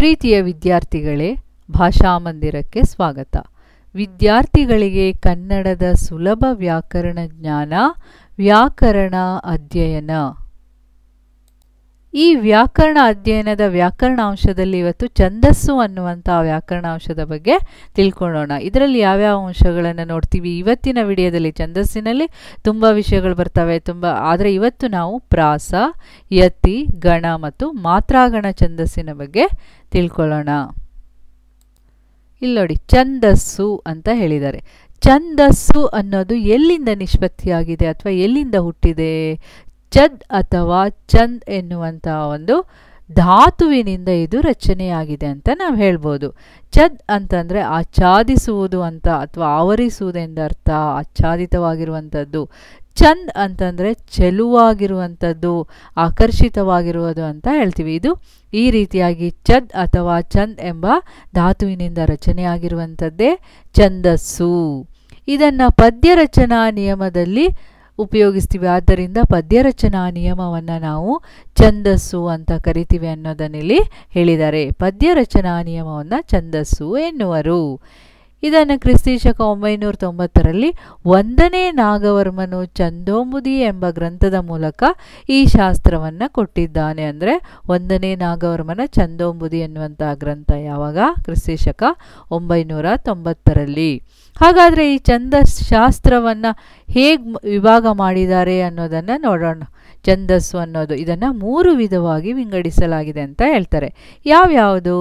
ಪ್ರೀತಿಯ ವಿದ್ಯಾರ್ಥಿಗಳೇ, ಭಾಷಾ ಮಂದಿರಕ್ಕೆ ಸ್ವಾಗತ. ವಿದ್ಯಾರ್ಥಿಗಳಿಗೆ ಕನ್ನಡದ ಸುಲಭ ವ್ಯಾಕರಣ ಜ್ಞಾನ, ವ್ಯಾಕರಣ ಅಧ್ಯಯನ. ಈ ವ್ಯಾಕರಣ ಅಧ್ಯಯನದ ವ್ಯಾಕರಣಾಂಶದಲ್ಲಿ ಇವತ್ತು ಛಂದಸ್ಸು ಅನ್ನುವಂಥ ವ್ಯಾಕರಣಾಂಶದ ಬಗ್ಗೆ ತಿಳ್ಕೊಳ್ಳೋಣ. ಇದರಲ್ಲಿ ಯಾವ್ಯಾವ ಅಂಶಗಳನ್ನು ನೋಡ್ತೀವಿ ಇವತ್ತಿನ ವಿಡಿಯೋದಲ್ಲಿ. ಛಂದಸ್ಸಿನಲ್ಲಿ ತುಂಬ ವಿಷಯಗಳು ಬರ್ತವೆ, ಆದರೆ ಇವತ್ತು ನಾವು ಪ್ರಾಸ, ಯತಿ, ಗಣ ಮತ್ತು ಮಾತ್ರಾಗಣ ಛಂದಸ್ಸಿನ ಬಗ್ಗೆ ತಿಳ್ಕೊಳ್ಳೋಣ. ಇಲ್ಲಿ ನೋಡಿ, ಛಂದಸ್ಸು ಅಂತ ಹೇಳಿದ್ದಾರೆ. ಛಂದಸ್ಸು ಅನ್ನೋದು ಎಲ್ಲಿಂದ ನಿಷ್ಪತ್ತಿಯಾಗಿದೆ ಅಥವಾ ಎಲ್ಲಿಂದ ಹುಟ್ಟಿದೆ? ಛದ್ ಅಥವಾ ಚಂದ್ ಎನ್ನುವಂಥ ಒಂದು ಧಾತುವಿನಿಂದ ಇದು ರಚನೆಯಾಗಿದೆ ಅಂತ ನಾವು ಹೇಳ್ಬೋದು. ಛದ್ ಅಂತಂದರೆ ಆಚ್ಛಾದಿಸುವುದು ಅಂತ ಅಥವಾ ಆವರಿಸುವುದೆಂದರ್ಥ, ಆಚ್ಛಾದಿತವಾಗಿರುವಂಥದ್ದು. ಚಂದ್ ಅಂತಂದರೆ ಚೆಲುವಾಗಿರುವಂಥದ್ದು, ಆಕರ್ಷಿತವಾಗಿರುವುದು ಅಂತ ಹೇಳ್ತೀವಿ. ಇದು ಈ ರೀತಿಯಾಗಿ ಛದ್ ಅಥವಾ ಚಂದ್ ಎಂಬ ಧಾತುವಿನಿಂದ ರಚನೆಯಾಗಿರುವಂಥದ್ದೇ ಛಂದಸ್ಸು. ಇದನ್ನು ಪದ್ಯ ರಚನಾ ನಿಯಮದಲ್ಲಿ ಉಪಯೋಗಿಸ್ತೀವಿ. ಆದ್ದರಿಂದ ಪದ್ಯ ರಚನಾ ನಿಯಮವನ್ನು ನಾವು ಛಂದಸ್ಸು ಅಂತ ಕರಿತೀವಿ ಅನ್ನೋದನ್ನಿಲ್ಲಿ ಹೇಳಿದ್ದಾರೆ. ಪದ್ಯ ರಚನಾ ನಿಯಮವನ್ನು ಛಂದಸ್ಸು ಎನ್ನುವರು. ಇದನ್ನು ಕ್ರಿಸ್ತಿಶಕ 990ರಲ್ಲಿ 1ನೇ ನಾಗವರ್ಮನು ಛಂದೋಂಬುದಿ ಎಂಬ ಗ್ರಂಥದ ಮೂಲಕ ಈ ಶಾಸ್ತ್ರವನ್ನು ಕೊಟ್ಟಿದ್ದಾನೆ. ಅಂದರೆ 1ನೇ ನಾಗವರ್ಮನ ಛಂದೋಂಬುದಿ ಎನ್ನುವಂಥ ಗ್ರಂಥ ಯಾವಾಗ? ಕ್ರಿಸ್ತಿಶಕ 990ರಲ್ಲಿ. ಹಾಗಾದರೆ ಈ ಛಂದಸ್ ಶಾಸ್ತ್ರವನ್ನು ಹೇಗೆ ವಿಭಾಗ ಮಾಡಿದ್ದಾರೆ ಅನ್ನೋದನ್ನು ನೋಡೋಣ. ಛಂದಸ್ಸು ಅನ್ನೋದು ಇದನ್ನು 3 ವಿಧವಾಗಿ ವಿಂಗಡಿಸಲಾಗಿದೆ ಅಂತ ಹೇಳ್ತಾರೆ. ಯಾವ್ಯಾವುದು?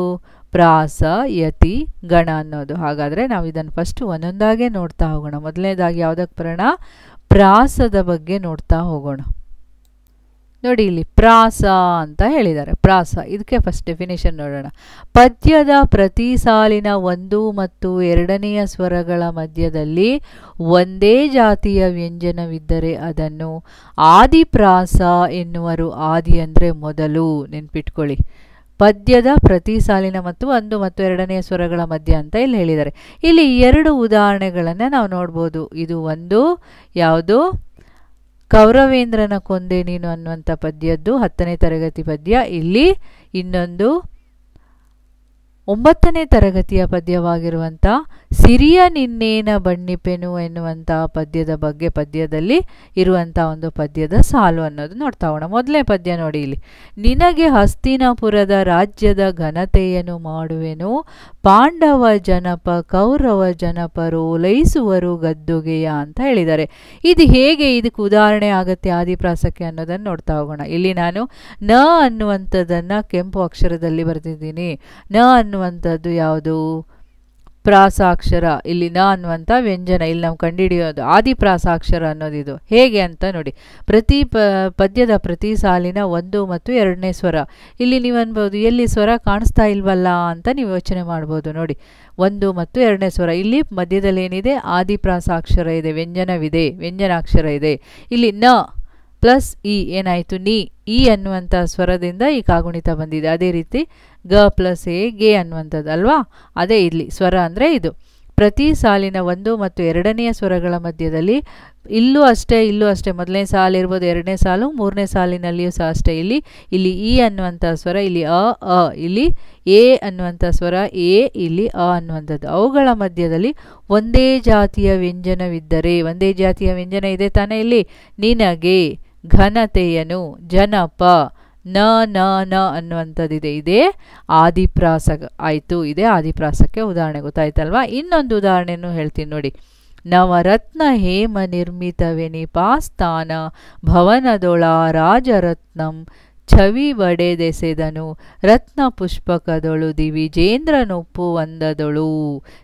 ಪ್ರಾಸ, ಯತಿ, ಗಣ ಅನ್ನೋದು. ಹಾಗಾದರೆ ನಾವು ಇದನ್ನು ಫಸ್ಟ್ ಒಂದೊಂದಾಗೆ ನೋಡ್ತಾ ಹೋಗೋಣ. ಮೊದಲನೇದಾಗಿ ಯಾವುದಕ್ಕೆ ಬರೋಣ? ಪ್ರಾಸದ ಬಗ್ಗೆ ನೋಡ್ತಾ ಹೋಗೋಣ. ನೋಡಿ, ಇಲ್ಲಿ ಪ್ರಾಸ ಅಂತ ಹೇಳಿದ್ದಾರೆ. ಪ್ರಾಸ, ಇದಕ್ಕೆ ಫಸ್ಟ್ ಡೆಫಿನೇಷನ್ ನೋಡೋಣ. ಪದ್ಯದ ಪ್ರತಿ ಸಾಲಿನ 1 ಮತ್ತು 2ನೇ ಸ್ವರಗಳ ಮಧ್ಯದಲ್ಲಿ ಒಂದೇ ಜಾತಿಯ ವ್ಯಂಜನವಿದ್ದರೆ ಅದನ್ನು ಆದಿಪ್ರಾಸ ಎನ್ನುವರು. ಆದಿ ಅಂದರೆ ಮೊದಲು, ನೆನ್ಪಿಟ್ಕೊಳ್ಳಿ. ಪದ್ಯದ ಪ್ರತಿ ಸಾಲಿನ ಮತ್ತು 1 ಮತ್ತು 2ನೇ ಸ್ವರಗಳ ಮಧ್ಯ ಅಂತ ಇಲ್ಲಿ ಹೇಳಿದ್ದಾರೆ. ಇಲ್ಲಿ 2 ಉದಾಹರಣೆಗಳನ್ನು ನಾವು ನೋಡ್ಬೋದು. ಇದು ಒಂದು ಯಾವುದು? ಕೌರವೇಂದ್ರನ ಕೊಂದೆ ನೀನು ಅನ್ನುವಂಥ ಪದ್ಯದ್ದು 10ನೇ ತರಗತಿ ಪದ್ಯ. ಇಲ್ಲಿ ಇನ್ನೊಂದು 9ನೇ ತರಗತಿಯ ಪದ್ಯವಾಗಿರುವಂಥ ಸಿರಿಯ ನಿನ್ನೇನ ಬಣ್ಣಿಪೆನು ಎನ್ನುವಂಥ ಪದ್ಯದಲ್ಲಿ ಇರುವಂಥ ಒಂದು ಪದ್ಯದ ಸಾಲು ಅನ್ನೋದು ನೋಡ್ತಾ ಹೋಗೋಣ. ಮೊದಲನೇ ಪದ್ಯ ನೋಡಿ ಇಲ್ಲಿ. ನಿನಗೆ ಹಸ್ತಿನಪುರದ ರಾಜ್ಯದ ಘನತೆಯನ್ನು ಮಾಡುವೆನು, ಪಾಂಡವ ಜನಪ ಕೌರವ ಜನಪರು ಲಯಿಸುವರು ಗದ್ದುಗೆಯ ಅಂತ ಹೇಳಿದ್ದಾರೆ. ಇದು ಹೇಗೆ ಇದಕ್ಕೆ ಉದಾಹರಣೆ ಆಗುತ್ತೆ ಆದಿಪ್ರಾಸಕ್ಕೆ ಅನ್ನೋದನ್ನು ನೋಡ್ತಾ ಹೋಗೋಣ. ಇಲ್ಲಿ ನಾನು ನ ಅನ್ನುವಂಥದ್ದನ್ನು ಕೆಂಪು ಅಕ್ಷರದಲ್ಲಿ ಬರೆದಿದ್ದೀನಿ. ನ ಅನ್ನುವಂಥದ್ದು ಯಾವುದು? ಪ್ರಾಸಾಕ್ಷರ. ಇಲ್ಲಿ ನ ಅನ್ನುವಂಥ ವ್ಯಂಜನ ಇಲ್ಲಿ ನಾವು ಕಂಡುಹಿಡಿಯೋದು ಆದಿಪ್ರಾಸಾಕ್ಷರ ಅನ್ನೋದಿದು. ಹೇಗೆ ಅಂತ ನೋಡಿ. ಪದ್ಯದ ಪ್ರತಿ ಸಾಲಿನ 1 ಮತ್ತು 2ನೇ ಸ್ವರ. ಇಲ್ಲಿ ನೀವು ಅನ್ಬೋದು, ಎಲ್ಲಿ ಸ್ವರ ಕಾಣಿಸ್ತಾ ಇಲ್ವಲ್ಲ ಅಂತ ನೀವು ಯೋಚನೆ ಮಾಡ್ಬೋದು. ನೋಡಿ, 1 ಮತ್ತು 2ನೇ ಸ್ವರ. ಇಲ್ಲಿ ಮಧ್ಯದಲ್ಲಿ ಏನಿದೆ? ಆದಿಪ್ರಾಸಾಕ್ಷರ ಇದೆ, ವ್ಯಂಜನವಿದೆ, ವ್ಯಂಜನಾಕ್ಷರ ಇದೆ. ಇಲ್ಲಿ ನ ಪ್ಲಸ್ ಇ ಏನಾಯಿತು? ನೀ. ಇ ಅನ್ನುವಂಥ ಸ್ವರದಿಂದ ಈ ಕಾಗುಣಿತ ಬಂದಿದೆ. ಅದೇ ರೀತಿ ಗ ಪ್ಲಸ್ ಎ ಗೆ ಅನ್ನುವಂಥದ್ದು ಅಲ್ವಾ? ಅದೇ ಇಲ್ಲಿ ಸ್ವರ ಅಂದರೆ ಇದು. ಪ್ರತಿ ಸಾಲಿನ 1 ಮತ್ತು 2ನೇ ಸ್ವರಗಳ ಮಧ್ಯದಲ್ಲಿ ಇಲ್ಲೂ ಅಷ್ಟೇ, ಮೊದಲನೇ ಸಾಲು ಇರ್ಬೋದು, 2ನೇ ಸಾಲು, 3ನೇ ಸಾಲಿನಲ್ಲಿಯೂ ಸಹ ಅಷ್ಟೇ. ಇಲ್ಲಿ ಇ ಅನ್ನುವಂಥ ಸ್ವರ, ಇಲ್ಲಿ ಅ, ಇಲ್ಲಿ ಎ ಅನ್ನುವಂಥ ಸ್ವರ, ಎ, ಇಲ್ಲಿ ಅ ಅನ್ನುವಂಥದ್ದು. ಅವುಗಳ ಮಧ್ಯದಲ್ಲಿ ಒಂದೇ ಜಾತಿಯ ವ್ಯಂಜನವಿದ್ದರೆ, ಒಂದೇ ಜಾತಿಯ ವ್ಯಂಜನ ಇದೆ ತಾನೇ ಇಲ್ಲಿ. ನಿನಗೆ, ಘನತೆಯನು, ಜನಪ, ನ ನ ನ ಅನ್ನುವಂಥದ್ದಿದೆ. ಇದೇ ಆದಿಪ್ರಾಸ ಆಯಿತು. ಇದೇ ಆದಿಪ್ರಾಸಕ್ಕೆ ಉದಾಹರಣೆ. ಗೊತ್ತಾಯ್ತಲ್ವಾ? ಇನ್ನೊಂದು ಉದಾಹರಣೆಯನ್ನು ಹೇಳ್ತೀನಿ ನೋಡಿ. ನವರತ್ನ ಹೇಮ ನಿರ್ಮಿತವೆನಿಪಾಸ್ಥಾನ ಭವನದೊಳ ರಾಜರತ್ನಂ ಛವಿ ಬಡೆದೆಸೆದನು ರತ್ನ ಪುಷ್ಪಕದೊಳು ದಿವಿಜೇಂದ್ರನೊಪ್ಪು ಒಂದದೊಳು.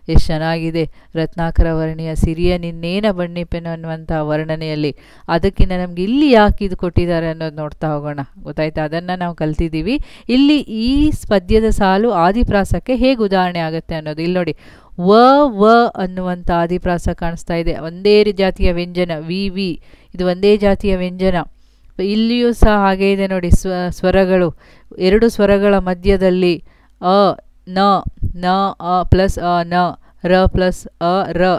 ಎಷ್ಟು ಚೆನ್ನಾಗಿದೆ! ರತ್ನಾಕರ ವರ್ಣಿಯ ಸಿರಿಯ ನಿನ್ನೇನ ಬಣ್ಣಿಪೆನು ಅನ್ನುವಂಥ ವರ್ಣನೆಯಲ್ಲಿ. ಅದಕ್ಕಿಂತ ನಮ್ಗೆ ಇಲ್ಲಿ ಯಾಕೆ ಇದು ಕೊಟ್ಟಿದ್ದಾರೆ ಅನ್ನೋದು ನೋಡ್ತಾ ಹೋಗೋಣ. ಗೊತ್ತಾಯ್ತಾ? ಅದನ್ನು ನಾವು ಕಲ್ತಿದ್ದೀವಿ. ಇಲ್ಲಿ ಈ ಪದ್ಯದ ಸಾಲು ಆದಿಪ್ರಾಸಕ್ಕೆ ಹೇಗೆ ಉದಾಹರಣೆ ಆಗುತ್ತೆ ಅನ್ನೋದು ಇಲ್ಲಿ ನೋಡಿ. ವ ಅನ್ನುವಂಥ ಆದಿಪ್ರಾಸ ಕಾಣಿಸ್ತಾ ಇದೆ. ಒಂದೇ ಜಾತಿಯ ವ್ಯಂಜನ ವಿ, ಇದು ಒಂದೇ ಜಾತಿಯ ವ್ಯಂಜನ. ಇಲ್ಲಿಯೂ ಸಹ ಹಾಗೆ ಇದೆ ನೋಡಿ. ಸ್ವರಗಳು 2 ಸ್ವರಗಳ ಮಧ್ಯದಲ್ಲಿ ಅ, ನ ಅ ಪ್ಲಸ್ ಅ, ನ ರ ಪ್ಲಸ್ ಅ, ರ.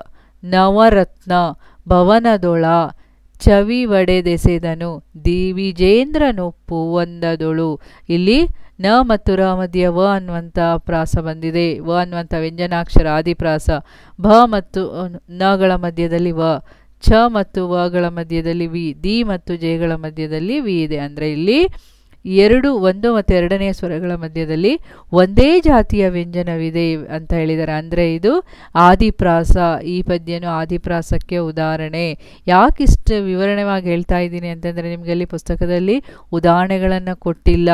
ನವರತ್ನ ಭವನದೊಳ ಚವಿ ಒಡೆದೆಸೆದನು ದಿವಿಜೇಂದ್ರನೊಪ್ಪು ಒಂದದೊಳು. ಇಲ್ಲಿ ನ ಮತ್ತು ರ ಮಧ್ಯೆ ವ ಅನ್ನುವಂಥ ಪ್ರಾಸ ಬಂದಿದೆ. ವ ಅನ್ನುವಂಥ ವ್ಯಂಜನಾಕ್ಷರ ಆದಿಪ್ರಾಸ. ಭ ಮತ್ತು ನಗಳ ಮಧ್ಯದಲ್ಲಿ ವ, ಛ ಮತ್ತು ವಗಳ ಮಧ್ಯದಲ್ಲಿ ವಿ, ದಿ ಮತ್ತು ಜೆಗಳ ಮಧ್ಯದಲ್ಲಿ ವಿ ಇದೆ. ಅಂದರೆ ಇಲ್ಲಿ ಒಂದು ಮತ್ತು ಎರಡನೆಯ ಸ್ವರಗಳ ಮಧ್ಯದಲ್ಲಿ ಒಂದೇ ಜಾತಿಯ ವ್ಯಂಜನವಿದೆ ಅಂತ ಹೇಳಿದ್ದಾರೆ. ಅಂದರೆ ಇದು ಆದಿಪ್ರಾಸ. ಈ ಪದ್ಯನು ಆದಿಪ್ರಾಸಕ್ಕೆ ಉದಾಹರಣೆ. ಯಾಕಿಷ್ಟು ವಿವರಣೆವಾಗಿ ಹೇಳ್ತಾ ಇದ್ದೀನಿ ಅಂತಂದರೆ ನಿಮಗೆ ಅಲ್ಲಿ ಪುಸ್ತಕದಲ್ಲಿ ಉದಾಹರಣೆಗಳನ್ನು ಕೊಟ್ಟಿಲ್ಲ.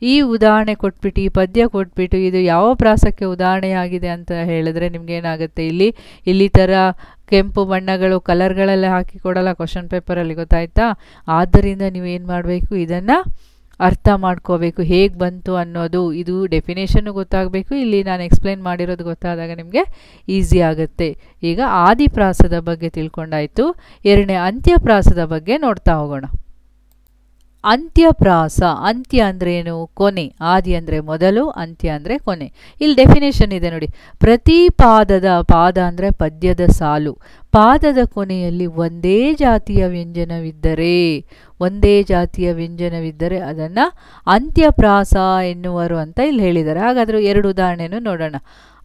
ಈ ಉದಾಹರಣೆ ಕೊಟ್ಬಿಟ್ಟು, ಈ ಪದ್ಯ ಕೊಟ್ಬಿಟ್ಟು ಇದು ಯಾವ ಪ್ರಾಸಕ್ಕೆ ಉದಾಹರಣೆಯಾಗಿದೆ ಅಂತ ಹೇಳಿದ್ರೆ ನಿಮ್ಗೇನಾಗುತ್ತೆ, ಇಲ್ಲಿ ಥರ ಕೆಂಪು ಬಣ್ಣಗಳು ಕಲರ್ಗಳೆಲ್ಲ ಹಾಕಿ ಕೊಡಲ್ಲ ಕ್ವಶನ್ ಪೇಪರಲ್ಲಿ, ಗೊತ್ತಾಯ್ತಾ? ಆದ್ದರಿಂದ ನೀವೇನು ಮಾಡಬೇಕು, ಇದನ್ನು ಅರ್ಥ ಮಾಡ್ಕೋಬೇಕು ಹೇಗೆ ಬಂತು ಅನ್ನೋದು. ಇದು ಡೆಫಿನೇಷನ್ನು ಗೊತ್ತಾಗಬೇಕು. ಇಲ್ಲಿ ನಾನು ಎಕ್ಸ್ಪ್ಲೈನ್ ಮಾಡಿರೋದು ಗೊತ್ತಾದಾಗ ನಿಮಗೆ ಈಸಿ ಆಗುತ್ತೆ. ಈಗ ಆದಿಪ್ರಾಸದ ಬಗ್ಗೆ ತಿಳ್ಕೊಂಡಾಯಿತು. ಎರಡನೇ ಅಂತ್ಯಪ್ರಾಸದ ಬಗ್ಗೆ ನೋಡ್ತಾ ಹೋಗೋಣ. ಅಂತ್ಯಪ್ರಾಸ. ಅಂತ್ಯ ಅಂದರೆ ಏನು? ಕೊನೆ. ಆದಿ ಅಂದರೆ ಮೊದಲು, ಅಂತ್ಯ ಅಂದರೆ ಕೊನೆ. ಇಲ್ಲಿ ಡೆಫಿನೇಷನ್ ಇದೆ ನೋಡಿ. ಪ್ರತಿ ಪಾದ ಅಂದರೆ ಪದ್ಯದ ಸಾಲು, ಪಾದದ ಕೊನೆಯಲ್ಲಿ ಒಂದೇ ಜಾತಿಯ ವ್ಯಂಜನವಿದ್ದರೆ ಅದನ್ನು ಅಂತ್ಯಪ್ರಾಸ ಎನ್ನುವರು ಅಂತ ಇಲ್ಲಿ ಹೇಳಿದ್ದಾರೆ. ಹಾಗಾದರೆ ಎರಡು ಉದಾಹರಣೆಯನ್ನು ನೋಡೋಣ.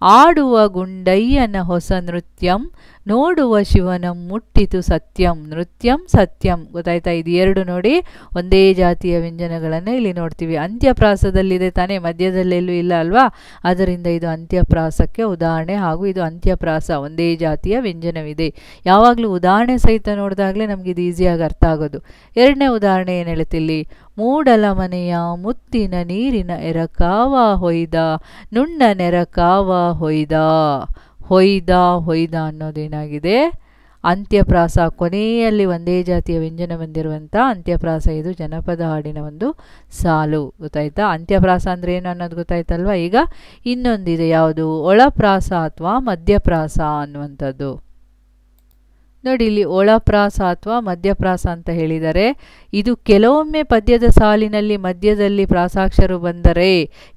ಆಡುವ ಗುಂಡಯ್ಯನ ಹೊಸ ನೃತ್ಯಂ, ನೋಡುವ ಶಿವನ ಮುಟ್ಟಿತು ಸತ್ಯಂ. ನೃತ್ಯಂ ಸತ್ಯಂ, ಗೊತ್ತಾಯ್ತಾ? ಇದು ಎರಡು ನೋಡಿ ಒಂದೇ ಜಾತಿಯ ವ್ಯಂಜನಗಳನ್ನು ಇಲ್ಲಿ ನೋಡ್ತೀವಿ. ಅಂತ್ಯಪ್ರಾಸದಲ್ಲಿದೆ ತಾನೇ, ಮಧ್ಯದಲ್ಲೆಲ್ಲೂ ಇಲ್ಲ ಅಲ್ವಾ? ಅದರಿಂದ ಇದು ಅಂತ್ಯಪ್ರಾಸಕ್ಕೆ ಉದಾಹರಣೆ. ಹಾಗೂ ಇದು ಅಂತ್ಯಪ್ರಾಸ, ಒಂದೇ ಜಾತಿಯ ವ್ಯಂಜನವಿದೆ. ಯಾವಾಗಲೂ ಉದಾಹರಣೆ ಸಹಿತ ನೋಡಿದಾಗಲೇ ನಮ್ಗೆ ಇದು ಈಸಿಯಾಗಿ ಅರ್ಥ ಆಗೋದು. ಎರಡನೇ ಉದಾಹರಣೆ ಏನು ಹೇಳುತ್ತಿಲ್ಲಿ? ಮೂಡಲ ಮನೆಯ ಮುತ್ತಿನ ನೀರಿನ ಎರಕಾವ ಹೊಯ್ದ, ನುಣ್ಣ ನೆರಕಾವ ಹೊಯ್ದ. ಹೊಯ್ದ ಅನ್ನೋದೇನಾಗಿದೆ? ಅಂತ್ಯಪ್ರಾಸ. ಕೊನೆಯಲ್ಲಿ ಒಂದೇ ಜಾತಿಯ ವ್ಯಂಜನ ಬಂದಿರುವಂಥ ಅಂತ್ಯಪ್ರಾಸ. ಇದು ಜನಪದ ಹಾಡಿನ ಒಂದು ಸಾಲು, ಗೊತ್ತಾಯ್ತಾ? ಅಂತ್ಯಪ್ರಾಸ ಅಂದರೆ ಏನು ಅನ್ನೋದು ಗೊತ್ತಾಯ್ತಲ್ವ? ಈಗ ಇನ್ನೊಂದಿದೆ, ಯಾವುದು? ಒಳಪ್ರಾಸ ಅಥವಾ ಮಧ್ಯಪ್ರಾಸ ಅನ್ನುವಂಥದ್ದು. ನೋಡಿ, ಇಲ್ಲಿ ಒಳಪ್ರಾಸ ಅಥವಾ ಮಧ್ಯಪ್ರಾಸ ಅಂತ ಹೇಳಿದರೆ, ಇದು ಕೆಲವೊಮ್ಮೆ ಪದ್ಯದ ಸಾಲಿನಲ್ಲಿ ಮಧ್ಯದಲ್ಲಿ ಪ್ರಾಸಾಕ್ಷರ ಬಂದರೆ,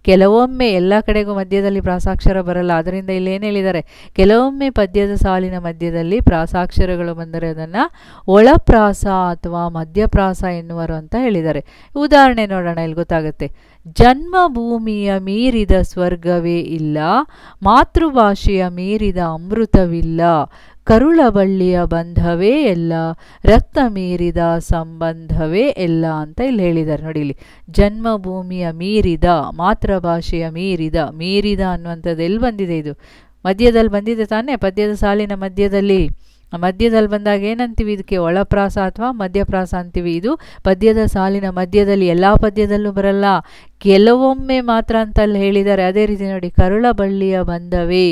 ಕೆಲವೊಮ್ಮೆ ಎಲ್ಲ ಕಡೆಗೂ ಮಧ್ಯದಲ್ಲಿ ಪ್ರಾಸಾಕ್ಷರ ಬರಲ್ಲ. ಅದರಿಂದ ಇಲ್ಲಿ ಏನು ಹೇಳಿದ್ದಾರೆ? ಕೆಲವೊಮ್ಮೆ ಪದ್ಯದ ಸಾಲಿನ ಮಧ್ಯದಲ್ಲಿ ಪ್ರಾಸಾಕ್ಷರಗಳು ಬಂದರೆ ಅದನ್ನು ಒಳಪ್ರಾಸ ಅಥವಾ ಮಧ್ಯಪ್ರಾಸ ಎನ್ನುವರು ಅಂತ ಹೇಳಿದ್ದಾರೆ. ಉದಾಹರಣೆ ನೋಡೋಣ, ಇಲ್ಲಿ ಗೊತ್ತಾಗುತ್ತೆ. ಜನ್ಮಭೂಮಿಯ ಮೀರಿದ ಸ್ವರ್ಗವೇ ಇಲ್ಲ, ಮಾತೃಭಾಷೆಯ ಮೀರಿದ ಅಮೃತವಿಲ್ಲ, ಕರುಳಬಳ್ಳಿಯ ಬಂಧವೇ ಎಲ್ಲ, ರಕ್ತ ಮೀರಿದ ಸಂಬಂಧವೇ ಎಲ್ಲ ಅಂತ ಇಲ್ಲಿ ಹೇಳಿದ್ದಾರೆ. ನೋಡಿ, ಇಲ್ಲಿ ಜನ್ಮಭೂಮಿಯ ಮೀರಿದ, ಮಾತೃಭಾಷೆಯ ಮೀರಿದ ಅನ್ನುವಂಥದ್ದು ಎಲ್ಲಿ ಬಂದಿದೆ? ಇದು ಮಧ್ಯದಲ್ಲಿ ಬಂದಿದೆ ತಾನೇ, ಪದ್ಯದ ಸಾಲಿನ ಮಧ್ಯದಲ್ಲಿ ಬಂದಾಗ ಏನಂತೀವಿ? ಇದಕ್ಕೆ ಒಳಪ್ರಾಸ ಅಥವಾ ಮಧ್ಯಪ್ರಾಸ ಅಂತೀವಿ. ಇದು ಪದ್ಯದ ಸಾಲಿನ ಮಧ್ಯದಲ್ಲಿ, ಎಲ್ಲ ಪದ್ಯದಲ್ಲೂ ಬರಲ್ಲ, ಕೆಲವೊಮ್ಮೆ ಮಾತ್ರ ಅಂತ ಅಲ್ಲಿ ಹೇಳಿದ್ದಾರೆ. ಅದೇ ರೀತಿ ನೋಡಿ, ಕರುಳಬಳ್ಳಿಯ ಬಂಧವೇ,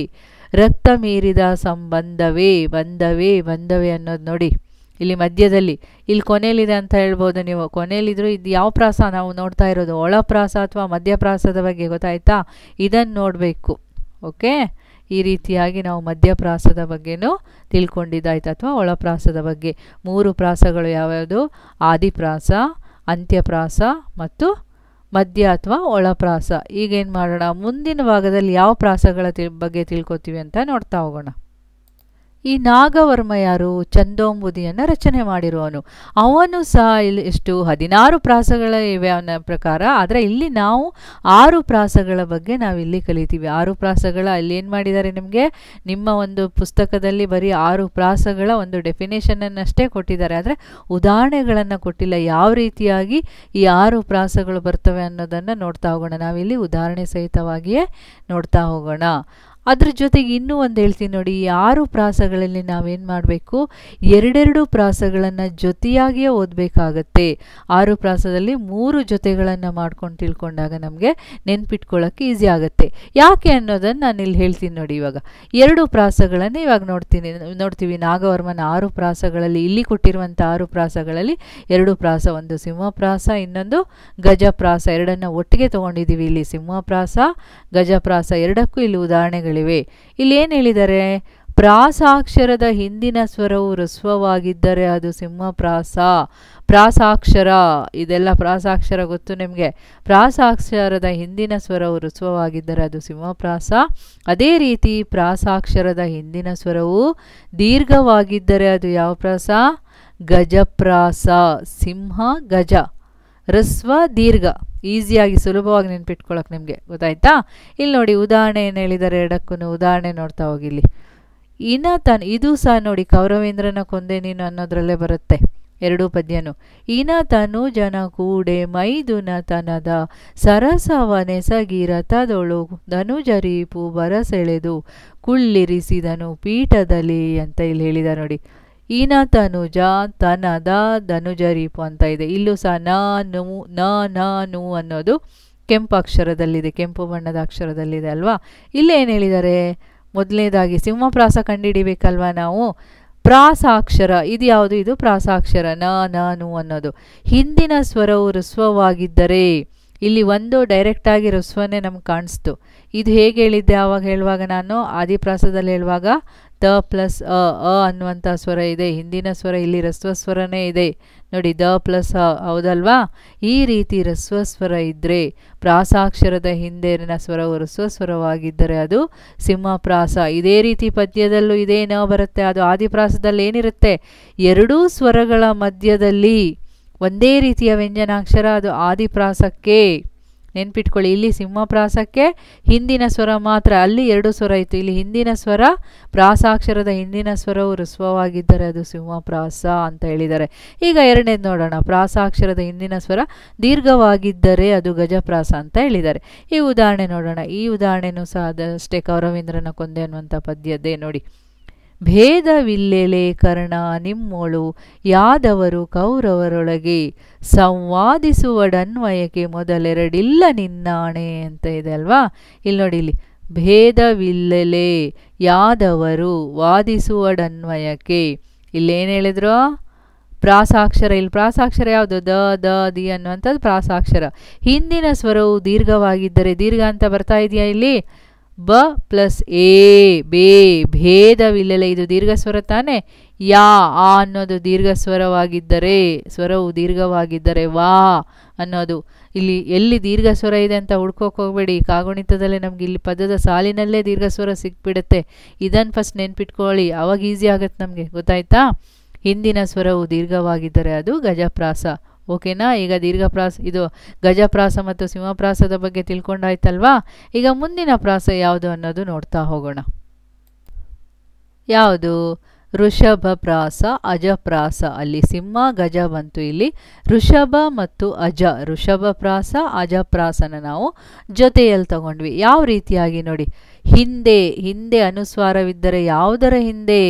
ರಕ್ತ ಮೀರಿದ ಸಂಬಂಧವೇ, ಬಂಧವೇ ಅನ್ನೋದು ನೋಡಿ ಇಲ್ಲಿ ಮಧ್ಯದಲ್ಲಿ. ಇಲ್ಲಿ ಕೊನೆಯಲ್ಲಿದೆ ಅಂತ ಹೇಳ್ಬೋದು ನೀವು. ಕೊನೆಯಲ್ಲಿದ್ರು ಇದು ಯಾವ ಪ್ರಾಸ ನಾವು ನೋಡ್ತಾ ಇರೋದು? ಒಳಪ್ರಾಸ ಅಥವಾ ಮಧ್ಯಪ್ರಾಸದ ಬಗ್ಗೆ, ಗೊತ್ತಾಯ್ತಾ? ಇದನ್ನು ನೋಡಬೇಕು. ಓಕೆ, ಈ ರೀತಿಯಾಗಿ ನಾವು ಮಧ್ಯಪ್ರಾಸದ ಬಗ್ಗೆನೂ ತಿಳ್ಕೊಂಡಿದ್ದಾಯ್ತು, ಅಥವಾ ಒಳಪ್ರಾಸದ ಬಗ್ಗೆ. 3 ಪ್ರಾಸಗಳು ಯಾವ್ಯಾವುದು? ಆದಿಪ್ರಾಸ, ಅಂತ್ಯಪ್ರಾಸ ಮತ್ತು ಮಧ್ಯ ಅಥವಾ ಒಳಪ್ರಾಸ. ಈಗೇನು ಮಾಡೋಣ? ಮುಂದಿನ ಭಾಗದಲ್ಲಿ ಯಾವ ಪ್ರಾಸಗಳ ಬಗ್ಗೆ ತಿಳ್ಕೊತೀವಿ ಅಂತ ನೋಡ್ತಾ ಹೋಗೋಣ. ಈ ನಾಗವರ್ಮ ಯಾರು? ಚಂದೋಂಬುದಿಯನ್ನು ರಚನೆ ಮಾಡಿರುವವನು. ಅವನು ಸಹ ಇಲ್ಲಿ ಎಷ್ಟು 16 ಪ್ರಾಸಗಳ ಇವೆ ಅವನ ಪ್ರಕಾರ. ಆದರೆ ಇಲ್ಲಿ ನಾವು 6 ಪ್ರಾಸಗಳ ಬಗ್ಗೆ ನಾವಿಲ್ಲಿ ಕಲಿತೀವಿ. 6 ಪ್ರಾಸಗಳ ಅಲ್ಲಿ ಏನು ಮಾಡಿದ್ದಾರೆ ನಿಮಗೆ? ನಿಮ್ಮ ಒಂದು ಪುಸ್ತಕದಲ್ಲಿ ಬರೀ 6 ಪ್ರಾಸಗಳ ಒಂದು ಡೆಫಿನೇಷನನ್ನಷ್ಟೇ ಕೊಟ್ಟಿದ್ದಾರೆ. ಆದರೆ ಉದಾಹರಣೆಗಳನ್ನು ಕೊಟ್ಟಿಲ್ಲ. ಯಾವ ರೀತಿಯಾಗಿ ಈ 6 ಪ್ರಾಸಗಳು ಬರ್ತವೆ ಅನ್ನೋದನ್ನು ನೋಡ್ತಾ ಹೋಗೋಣ. ನಾವಿಲ್ಲಿ ಉದಾಹರಣೆ ಸಹಿತವಾಗಿಯೇ ನೋಡ್ತಾ ಹೋಗೋಣ. ಅದ್ರ ಜೊತೆಗೆ ಇನ್ನೂ ಒಂದು ಹೇಳ್ತೀನಿ ನೋಡಿ. ಈ 6 ಪ್ರಾಸಗಳಲ್ಲಿ ನಾವೇನು ಮಾಡಬೇಕು? 2 ಪ್ರಾಸಗಳನ್ನು ಜೊತೆಯಾಗಿಯೇ ಓದಬೇಕಾಗತ್ತೆ. 6 ಪ್ರಾಸದಲ್ಲಿ 3 ಜೊತೆಗಳನ್ನು ಮಾಡ್ಕೊಂಡು ತಿಳ್ಕೊಂಡಾಗ ನಮಗೆ ನೆನ್ಪಿಟ್ಕೊಳ್ಳೋಕ್ಕೆ ಈಸಿ ಆಗುತ್ತೆ. ಯಾಕೆ ಅನ್ನೋದನ್ನು ನಾನು ಇಲ್ಲಿ ಹೇಳ್ತೀನಿ ನೋಡಿ. ಇವಾಗ 2 ಪ್ರಾಸಗಳನ್ನು ಇವಾಗ ನೋಡ್ತೀವಿ. ನಾಗವರ್ಮನ 6 ಪ್ರಾಸಗಳಲ್ಲಿ, ಇಲ್ಲಿ ಕೊಟ್ಟಿರುವಂಥ 6 ಪ್ರಾಸಗಳಲ್ಲಿ 2 ಪ್ರಾಸ, ಒಂದು ಸಿಂಹಪ್ರಾಸ, ಇನ್ನೊಂದು ಗಜಪ್ರಾಸ. ಎರಡನ್ನು ಒಟ್ಟಿಗೆ ತೊಗೊಂಡಿದ್ದೀವಿ. ಇಲ್ಲಿ ಸಿಂಹಪ್ರಾಸ, ಗಜಪ್ರಾಸ ಎರಡಕ್ಕೂ ಇಲ್ಲಿ ಉದಾಹರಣೆಗಳು ಇಲ್ಲಿ ಏನು ಹೇಳಿದ್ದಾರೆ? ಪ್ರಾಸಾಕ್ಷರದ ಹಿಂದಿನ ಸ್ವರವು ಹ್ರಸ್ವವಾಗಿದ್ದರೆ ಅದು ಸಿಂಹಪ್ರಾಸ. ಪ್ರಾಸಾಕ್ಷರ, ಇದೆಲ್ಲ ಪ್ರಾಸಾಕ್ಷರ ಗೊತ್ತು ನಿಮಗೆ. ಪ್ರಾಸಾಕ್ಷರದ ಹಿಂದಿನ ಸ್ವರವು ಹ್ರಸ್ವವಾಗಿದ್ದರೆ ಅದು ಸಿಂಹಪ್ರಾಸ. ಅದೇ ರೀತಿ ಪ್ರಾಸಾಕ್ಷರದ ಹಿಂದಿನ ಸ್ವರವು ದೀರ್ಘವಾಗಿದ್ದರೆ ಅದು ಯಾವ ಪ್ರಾಸ? ಗಜಪ್ರಾಸ. ಸಿಂಹ, ಗಜ, ಹ್ರಸ್ವ, ದೀರ್ಘ ಈಸಿಯಾಗಿ ಸುಲಭವಾಗಿ ನೆನ್ಪಿಟ್ಕೊಳ್ಳೋಕೆ ನಿಮಗೆ ಗೊತ್ತಾಯ್ತಾ. ಇಲ್ಲಿ ನೋಡಿ ಉದಾಹರಣೆ ಏನು ಹೇಳಿದ್ದಾರೆ ಎರಡಕ್ಕೂ, ಉದಾಹರಣೆ ನೋಡ್ತಾ ಹೋಗಿಲ್ಲಿ. ಇದು ಸಹ ನೋಡಿ ಕೌರವೇಂದ್ರನ ಕೊಂದೆ ನೀನು ಅನ್ನೋದ್ರಲ್ಲೇ ಬರುತ್ತೆ ಎರಡೂ ಪದ್ಯನು. ಇನತನು ಜನ ಕೂಡೆ ಮೈದುನ ತನದ ಸರಸವನೆಸಗಿರತದೊಳು ಧನುಜರೀಪು ಬರಸೆಳೆದು ಕುಳ್ಳಿರಿಸಿದನು ಪೀಠದಲ್ಲಿ ಅಂತ ಇಲ್ಲಿ ಹೇಳಿದ ನೋಡಿ. ಇನತನುಜ ತನದ ಧನುಜರೀಪು ಅಂತ ಇದೆ. ಇಲ್ಲೂ ಸಹ ನಾನು ಅನ್ನೋದು ಕೆಂಪು ಅಕ್ಷರದಲ್ಲಿದೆ, ಕೆಂಪು ಬಣ್ಣದ ಅಕ್ಷರದಲ್ಲಿದೆ ಅಲ್ವಾ. ಇಲ್ಲೇನು ಹೇಳಿದ್ದಾರೆ, ಮೊದಲನೇದಾಗಿ ಸಿಂಹಪ್ರಾಸ ಕಂಡುಹಿಡಿಬೇಕಲ್ವಾ ನಾವು. ಪ್ರಾಸಾಕ್ಷರ ಇದು ಯಾವುದು, ಇದು ಪ್ರಾಸಾಕ್ಷರ ನಾನು ಅನ್ನೋದು. ಹಿಂದಿನ ಸ್ವರವು ಹ್ರಸ್ವವಾಗಿದ್ದರೆ, ಇಲ್ಲಿ ಒಂದು ಡೈರೆಕ್ಟಾಗಿ ಹ್ರಸ್ವನೇ ನಮ್ಗೆ ಕಾಣಿಸ್ತು. ಇದು ಹೇಗೆ ಹೇಳಿದ್ದೆ ಆವಾಗ ಹೇಳುವಾಗ, ನಾನು ಆದಿಪ್ರಾಸದಲ್ಲಿ ಹೇಳುವಾಗ ದ ಪ್ಲಸ್ ಅ ಅನ್ನುವಂಥ ಸ್ವರ ಇದೆ, ಹಿಂದಿನ ಸ್ವರ ಇಲ್ಲಿ ಹ್ರಸ್ವ ಸ್ವರನೇ ಇದೆ ನೋಡಿ, ದ ಪ್ಲಸ್ ಅ, ಹೌದಲ್ವಾ. ಈ ರೀತಿ ಹ್ರಸ್ವ ಸ್ವರ ಇದ್ದರೆ, ಪ್ರಾಸಾಕ್ಷರದ ಹಿಂದಿನ ಸ್ವರವು ಹ್ರಸ್ವ ಸ್ವರವಾಗಿದ್ದರೆ ಅದು ಸಿಂಹಪ್ರಾಸ. ಇದೇ ರೀತಿ ಪದ್ಯದಲ್ಲೂ ಇದೇ ನ ಬರುತ್ತೆ. ಅದು ಆದಿಪ್ರಾಸದಲ್ಲಿ ಏನಿರುತ್ತೆ, ಎರಡೂ ಸ್ವರಗಳ ಮಧ್ಯದಲ್ಲಿ ಒಂದೇ ರೀತಿಯ ವ್ಯಂಜನಾಕ್ಷರ, ಅದು ಆದಿಪ್ರಾಸಕ್ಕೆ. ನೆನ್ಪಿಟ್ಕೊಳ್ಳಿ, ಇಲ್ಲಿ ಸಿಂಹಪ್ರಾಸಕ್ಕೆ ಹಿಂದಿನ ಸ್ವರ ಮಾತ್ರ, ಅಲ್ಲಿ ಎರಡು ಸ್ವರ ಇತ್ತು, ಇಲ್ಲಿ ಹಿಂದಿನ ಸ್ವರ, ಪ್ರಾಸಾಕ್ಷರದ ಹಿಂದಿನ ಸ್ವರವು ಹ್ರಸ್ವವಾಗಿದ್ದರೆ ಅದು ಸಿಂಹಪ್ರಾಸ ಅಂತ ಹೇಳಿದ್ದಾರೆ. ಈಗ ಎರಡನೇದು ನೋಡೋಣ. ಪ್ರಾಸಾಕ್ಷರದ ಹಿಂದಿನ ಸ್ವರ ದೀರ್ಘವಾಗಿದ್ದರೆ ಅದು ಗಜಪ್ರಾಸ ಅಂತ ಹೇಳಿದ್ದಾರೆ. ಈ ಉದಾಹರಣೆ ನೋಡೋಣ. ಈ ಉದಾಹರಣೆನೂ ಸಹ ಅದಷ್ಟೇ ಕೌರವೇಂದ್ರನ ಕೊಂದೆ ಅನ್ನುವಂಥ ಪದ್ಯದ್ದೇ ನೋಡಿ. ಭೇದವಿಲ್ಲೆಲೆ ಕರ್ಣ ನಿಮ್ಮೊಳು ಯಾದವರು ಕೌರವರೊಳಗೆ ಸಂವಾದಿಸುವಡನ್ವಯಕ್ಕೆ ಮೊದಲೆರಡಿಲ್ಲ ನಿನ್ನಾಣೆ ಅಂತ ಇದೆ ಅಲ್ವಾ. ಇಲ್ಲಿ ನೋಡಿ, ಇಲ್ಲಿ ಭೇದವಿಲ್ಲೆಲೆ ಯಾದವರು ವಾದಿಸುವಡನ್ವಯಕ್ಕೆ, ಇಲ್ಲೇನು ಹೇಳಿದ್ರು, ಪ್ರಾಸಾಕ್ಷರ. ಇಲ್ಲಿ ಪ್ರಾಸಾಕ್ಷರ ಯಾವುದು, ದ ದಿ ಅನ್ನುವಂಥದ್ದು ಪ್ರಾಸಾಕ್ಷರ. ಹಿಂದಿನ ಸ್ವರವು ದೀರ್ಘವಾಗಿದ್ದರೆ, ದೀರ್ಘ ಅಂತ ಬರ್ತಾ ಇದೆಯಾ ಇಲ್ಲಿ, ಬ ಪ್ಲಸ್ ಎ ಬೇ, ಭೇದವಿಲ್ಲೆಲೆ ಇದು ದೀರ್ಘ ಸ್ವರ ತಾನೆ. ಯಾ ಆ ಅನ್ನೋದು ದೀರ್ಘ ಸ್ವರವಾಗಿದ್ದರೆ, ಸ್ವರವು ದೀರ್ಘವಾಗಿದ್ದರೆ ವಾ ಅನ್ನೋದು. ಇಲ್ಲಿ ಎಲ್ಲಿ ದೀರ್ಘ ಸ್ವರ ಇದೆ ಅಂತ ಹುಡ್ಕೋಕೆ ಹೋಗ್ಬೇಡಿ, ಕಾಗುಣಿತದಲ್ಲೇ ನಮ್ಗೆ ಇಲ್ಲಿ ಪದದ ಸಾಲಿನಲ್ಲೇ ದೀರ್ಘ ಸ್ವರ ಸಿಕ್ಬಿಡುತ್ತೆ. ಇದನ್ನು ಫಸ್ಟ್ ನೆನ್ಪಿಟ್ಕೊಳ್ಳಿ, ಅವಾಗ ಈಸಿ ಆಗುತ್ತೆ ನಮಗೆ, ಗೊತ್ತಾಯ್ತಾ. ಹಿಂದಿನ ಸ್ವರವು ದೀರ್ಘವಾಗಿದ್ದರೆ ಅದು ಗಜಪ್ರಾಸ. ಓಕೆನಾ. ಈಗ ದೀರ್ಘಪ್ರಾಸ, ಇದು ಗಜಪ್ರಾಸ ಮತ್ತು ಸಿಂಹಪ್ರಾಸದ ಬಗ್ಗೆ ತಿಳ್ಕೊಂಡಾಯ್ತಲ್ವಾ. ಈಗ ಮುಂದಿನ ಪ್ರಾಸ ಯಾವುದು ಅನ್ನೋದು ನೋಡ್ತಾ ಹೋಗೋಣ. ಯಾವುದು, ಋಷಭ ಪ್ರಾಸ, ಅಜಪ್ರಾಸ. ಅಲ್ಲಿ ಸಿಂಹ ಗಜ ಬಂತು, ಇಲ್ಲಿ ಋಷಭ ಮತ್ತು ಅಜ, ಋಷಭ ಪ್ರಾಸ ಅಜಪ್ರಾಸನ ನಾವು ಜೊತೆಯಲ್ಲಿ ತಗೊಂಡ್ವಿ. ಯಾವ ರೀತಿಯಾಗಿ ನೋಡಿ, ಹಿಂದೆ ಅನುಸ್ವಾರವಿದ್ದರೆ ಯಾವುದರ ಹಿಂದೆ,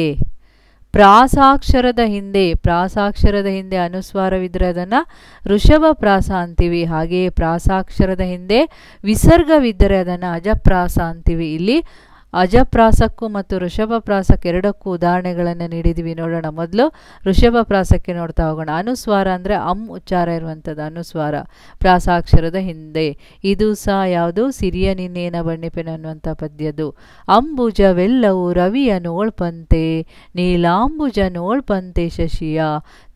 ಪ್ರಾಸಾಕ್ಷರದ ಹಿಂದೆ, ಪ್ರಾಸಾಕ್ಷರದ ಹಿಂದೆ ಅನುಸ್ವಾರವಿದ್ದರೆ ಅದನ್ನು ಋಷಭ ಪ್ರಾಸ ಅಂತೀವಿ. ಹಾಗೆಯೇ ಪ್ರಾಸಾಕ್ಷರದ ಹಿಂದೆ ವಿಸರ್ಗವಿದ್ದರೆ ಅದನ್ನು ಅಜಪ್ರಾಸ ಅಂತೀವಿ. ಇಲ್ಲಿ ಅಜಪ್ರಾಸಕ್ಕೂ ಮತ್ತು ಋಷಭ ಪ್ರಾಸಕ್ಕೆ ಎರಡಕ್ಕೂ ಉದಾಹರಣೆಗಳನ್ನು ನೀಡಿದ್ವಿ. ನೋಡೋಣ. ಮೊದಲು ಋಷಭ ಪ್ರಾಸಕ್ಕೆ ನೋಡ್ತಾ ಹೋಗೋಣ. ಅನುಸ್ವಾರ ಅಂದರೆ ಉಚ್ಚಾರ ಇರುವಂಥದ್ದು ಅನುಸ್ವಾರ, ಪ್ರಾಸಾಕ್ಷರದ ಹಿಂದೆ. ಇದು ಸಹ ಯಾವುದು, ಸಿರಿಯ ನಿನ್ನೇನ ಬಣ್ಣಿಪೆನು ಅನ್ನುವಂಥ ಪದ್ಯದ್ದು. ಅಂಬುಜವೆಲ್ಲವೂ ರವಿಯ ನೋಳ್ಪಂತೆ ನೀಲಾಂಬುಜ ನೋಳ್ಪಂತೆ ಶಶಿಯ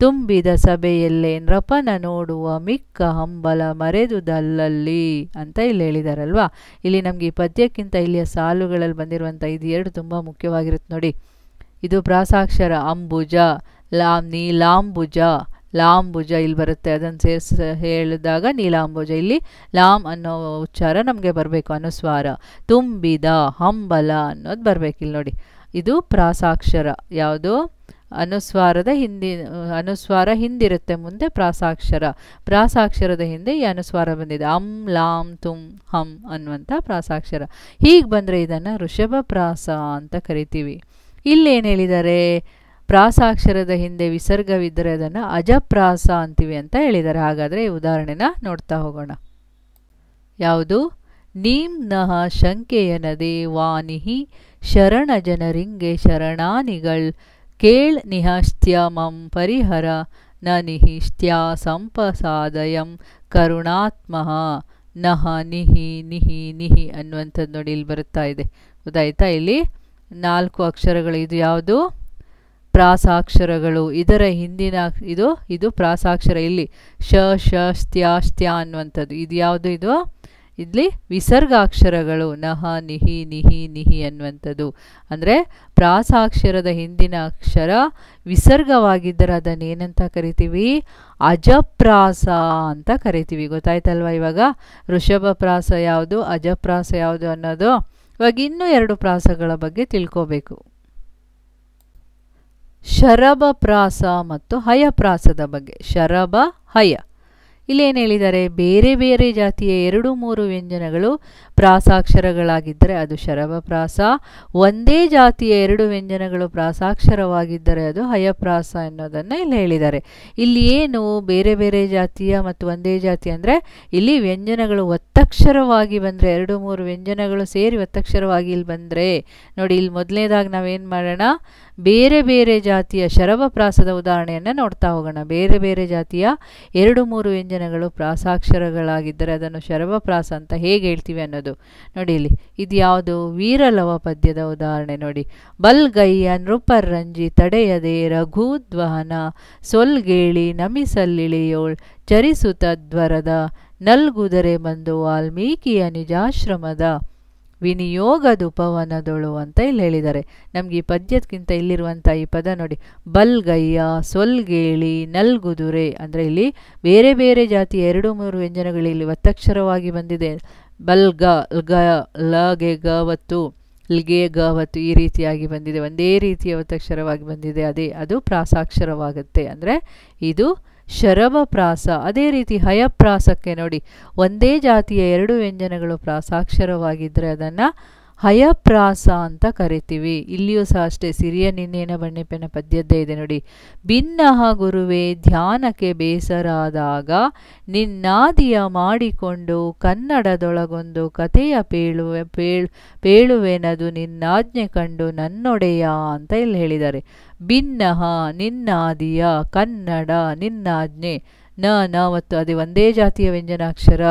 ತುಂಬಿದ ಸಭೆಯಲ್ಲೇ ನೃಪನ ನೋಡುವ ಮಿಕ್ಕ ಹಂಬಲ ಮರೆದುದಲ್ಲಲ್ಲಿ ಅಂತ ಇಲ್ಲಿ ಹೇಳಿದಾರಲ್ವಾ. ಇಲ್ಲಿ ನಮ್ಗೆ ಈ ಪದ್ಯಕ್ಕಿಂತ ಇಲ್ಲಿಯ ಸಾಲುಗಳಲ್ಲಿ ಬಂದಿರುವಂಥ ಇದು ಎರಡು ತುಂಬ ಮುಖ್ಯವಾಗಿರುತ್ತೆ ನೋಡಿ. ಇದು ಪ್ರಾಸಾಕ್ಷರ ಅಂಬುಜ, ನೀಲಾಂಬುಜ, ಲಾಂಬುಜ ಇಲ್ಲಿ ಬರುತ್ತೆ, ಅದನ್ನು ಸೇರಿಸಿ ಹೇಳಿದಾಗ ನೀಲಾಂಬುಜ. ಇಲ್ಲಿ ಲಾಮ್ ಅನ್ನೋ ಉಚ್ಚಾರ ನಮಗೆ ಬರಬೇಕು, ಅನುಸ್ವಾರ. ತುಂಬಿದ, ಹಂಬಲ ಅನ್ನೋದು ಬರಬೇಕು ಇಲ್ಲಿ ನೋಡಿ. ಇದು ಪ್ರಾಸಾಕ್ಷರ. ಯಾವುದು, ಅನುಸ್ವಾರ ಹಿಂದಿರುತ್ತೆ, ಮುಂದೆ ಪ್ರಾಸಾಕ್ಷರ. ಪ್ರಾಸಾಕ್ಷರದ ಹಿಂದೆ ಈ ಅನುಸ್ವಾರ ಬಂದಿದೆ. ಲಾಂ ತುಂ ಹಂ ಅನ್ನುವಂಥ ಪ್ರಾಸಾಕ್ಷರ. ಹೀಗೆ ಬಂದರೆ ಇದನ್ನು ಋಷಭ ಪ್ರಾಸ ಅಂತ ಕರಿತೀವಿ. ಇಲ್ಲೇನು ಹೇಳಿದ್ದಾರೆ, ಪ್ರಾಸಾಕ್ಷರದ ಹಿಂದೆ ವಿಸರ್ಗವಿದ್ದರೆ ಅದನ್ನು ಅಜಪ್ರಾಸ ಅಂತೀವಿ ಅಂತ ಹೇಳಿದ್ದಾರೆ. ಹಾಗಾದರೆ ಈ ಉದಾಹರಣೆನ ನೋಡ್ತಾ ಹೋಗೋಣ. ಯಾವುದು, ನೀಂ ನಹ ಶಂಕೆಯನದೆ ವಾನಿಹಿ ಶರಣ ಜನರಿಂಗೆ ಶರಣಾನಿಗಳ್ ಕೇಳ್ ನಿಹಸ್ತ್ಯ ಮಂ ಪರಿಹರ ನ ನಿಹಿಷ್ಟ್ಯ ಸಂಪಸಾದಯಂ ಕರುಣಾತ್ಮಃ ನಹ ನಿಹಿ ನಿಹಿ ನಿಹಿ ಅನ್ನುವಂಥದ್ದು ನೋಡಿ ಇಲ್ಲಿ ಬರುತ್ತಾ ಇದೆ. ಗೊತ್ತಾಯ್ತಾ. ಇಲ್ಲಿ 4 ಅಕ್ಷರಗಳು. ಇದು ಯಾವುದು, ಪ್ರಾಸಾಕ್ಷರಗಳು. ಇದರ ಹಿಂದಿನ ಇದು ಪ್ರಾಸಾಕ್ಷರ. ಇಲ್ಲಿ ಶ ಶ ಸ್ತ್ಯ ಸ್ತ್ಯ ಅನ್ನುವಂಥದ್ದು. ಇದು ಯಾವುದು, ಇದು ಇಲ್ಲಿ ವಿಸರ್ಗಾಕ್ಷರಗಳು ನಹ ನಿಹಿ ನಿಹಿ ನಿಹಿ ಅನ್ನುವಂಥದ್ದು. ಅಂದರೆ ಪ್ರಾಸಾಕ್ಷರದ ಹಿಂದಿನ ಅಕ್ಷರ ವಿಸರ್ಗವಾಗಿದ್ದರೆ ಅದನ್ನು ಏನಂತ ಕರಿತೀವಿ? ಅಜಪ್ರಾಸ ಅಂತ ಕರಿತೀವಿ. ಗೊತ್ತಾಯ್ತಲ್ವ ಇವಾಗ? ಋಷಭ ಪ್ರಾಸ ಯಾವುದು, ಅಜಪ್ರಾಸ ಯಾವುದು ಅನ್ನೋದು. ಇವಾಗ ಇನ್ನೂ 2 ಪ್ರಾಸಗಳ ಬಗ್ಗೆ ತಿಳ್ಕೋಬೇಕು. ಶರಭ ಪ್ರಾಸ ಮತ್ತು ಹಯಪ್ರಾಸದ ಬಗ್ಗೆ. ಶರಭ, ಹಯ. ಇಲ್ಲೇನು ಹೇಳಿದ್ದಾರೆ? ಬೇರೆ ಬೇರೆ ಜಾತಿಯ 2-3 ವ್ಯಂಜನಗಳು ಪ್ರಾಸಾಕ್ಷರಗಳಾಗಿದ್ದರೆ ಅದು ಶರಭ ಪ್ರಾಸ. ಒಂದೇ ಜಾತಿಯ 2 ವ್ಯಂಜನಗಳು ಪ್ರಾಸಾಕ್ಷರವಾಗಿದ್ದರೆ ಅದು ಹಯಪ್ರಾಸ ಅನ್ನೋದನ್ನು ಇಲ್ಲಿ ಹೇಳಿದ್ದಾರೆ. ಇಲ್ಲಿ ಏನು ಬೇರೆ ಬೇರೆ ಜಾತಿಯ ಮತ್ತು ಒಂದೇ ಜಾತಿ ಅಂದರೆ ಇಲ್ಲಿ ವ್ಯಂಜನಗಳು ಒತ್ತಕ್ಷರವಾಗಿ ಬಂದರೆ, 2-3 ವ್ಯಂಜನಗಳು ಸೇರಿ ಒತ್ತಕ್ಷರವಾಗಿ ಇಲ್ಲಿ ಬಂದರೆ ನೋಡಿ, ಇಲ್ಲಿ ಮೊದಲನೇದಾಗಿ ನಾವೇನು ಮಾಡೋಣ? ಬೇರೆ ಬೇರೆ ಜಾತಿಯ ಶರಭ ಪ್ರಾಸದ ಉದಾಹರಣೆಯನ್ನು ನೋಡ್ತಾ ಹೋಗೋಣ. ಬೇರೆ ಬೇರೆ ಜಾತಿಯ 2-3 ವ್ಯಂಜನಗಳು ಪ್ರಾಸಾಕ್ಷರಗಳಾಗಿದ್ದರೆ ಅದನ್ನು ಶರಭ ಪ್ರಾಸ ಅಂತ ಹೇಗೆ ಹೇಳ್ತೀವಿ ಅನ್ನೋದು ನೋಡಿ. ಇಲ್ಲಿ ಇದು ಯಾವುದು? ವೀರಲವ ಪದ್ಯದ ಉದಾಹರಣೆ ನೋಡಿ. ಬಲ್ಗೈಯ ನೃಪರಂಜಿ ತಡೆಯದೆ ರಘುದ್ವಹನ ಸೊಲ್ಗೇಳಿ ನಮಿಸಲ್ಲಿಳಿಯೋಳ್ ಚರಿಸುತ್ತದ್ವರದ ನಲ್ಗುದರೆ ಬಂದು ವಾಲ್ಮೀಕಿಯ ನಿಜಾಶ್ರಮದ ವಿನಿಯೋಗದುಪವನದೊಳು ಅಂತ ಇಲ್ಲಿ ಹೇಳಿದ್ದಾರೆ. ನಮ್ಗೆ ಈ ಪದ್ಯಕ್ಕಿಂತ ಇಲ್ಲಿರುವಂಥ ಈ ಪದ ನೋಡಿ, ಬಲ್ಗಯ್ಯ, ಸೊಲ್ಗೇಳಿ, ನಲ್ಗುದುರೆ ಅಂದರೆ ಇಲ್ಲಿ ಬೇರೆ ಬೇರೆ ಜಾತಿಯ 2-3 ವ್ಯಂಜನಗಳು ಇಲ್ಲಿ ಒತ್ತಕ್ಷರವಾಗಿ ಬಂದಿದೆ. ಬಲ್ಗ, ಗ, ಲಗೆ ಗವತ್ತು, ಲ್ಗೆ ಗವತ್ತು ಈ ರೀತಿಯಾಗಿ ಬಂದಿದೆ. ಒಂದೇ ರೀತಿಯ ಒತ್ತಕ್ಷರವಾಗಿ ಬಂದಿದೆ. ಅದು ಪ್ರಾಸಾಕ್ಷರವಾಗುತ್ತೆ. ಅಂದರೆ ಇದು ಶರಭ ಪ್ರಾಸ. ಅದೇ ರೀತಿ ಹಯಪ್ರಾಸಕ್ಕೆ ನೋಡಿ, ಒಂದೇ ಜಾತಿಯ 2 ವ್ಯಂಜನಗಳು ಪ್ರಾಸಾಕ್ಷರವಾಗಿದ್ದರೆ ಅದನ್ನು ಹಯಪ್ರಾಸ ಅಂತ ಕರಿತೀವಿ. ಇಲ್ಲಿಯೂ ಸಹ ಅಷ್ಟೇ. ಸಿರಿಯ ನಿನ್ನೇನ ಬಣ್ಣಿಪೆನ ಪದ್ಯದ್ದೇ ಇದೆ ನೋಡಿ. ಭಿನ್ನಹ ಗುರುವೇ ಧ್ಯಾನಕ್ಕೆ ಬೇಸರಾದಾಗ ನಿನ್ನಾದಿಯ ಮಾಡಿಕೊಂಡು ಕನ್ನಡದೊಳಗೊಂದು ಕಥೆಯ ಪೇಳುವೆನದು ನಿನ್ನಾಜ್ಞೆ ಕಂಡು ನನ್ನೊಡೆಯ ಅಂತ ಇಲ್ಲಿ ಹೇಳಿದ್ದಾರೆ. ಭಿನ್ನಹ ನಿನ್ನಾದಿಯ, ಕನ್ನಡ, ನಿನ್ನಾಜ್ಞೆ, ನಾವತ್ತು ಅದೇ ಒಂದೇ ಜಾತಿಯ ವ್ಯಂಜನಾಕ್ಷರ.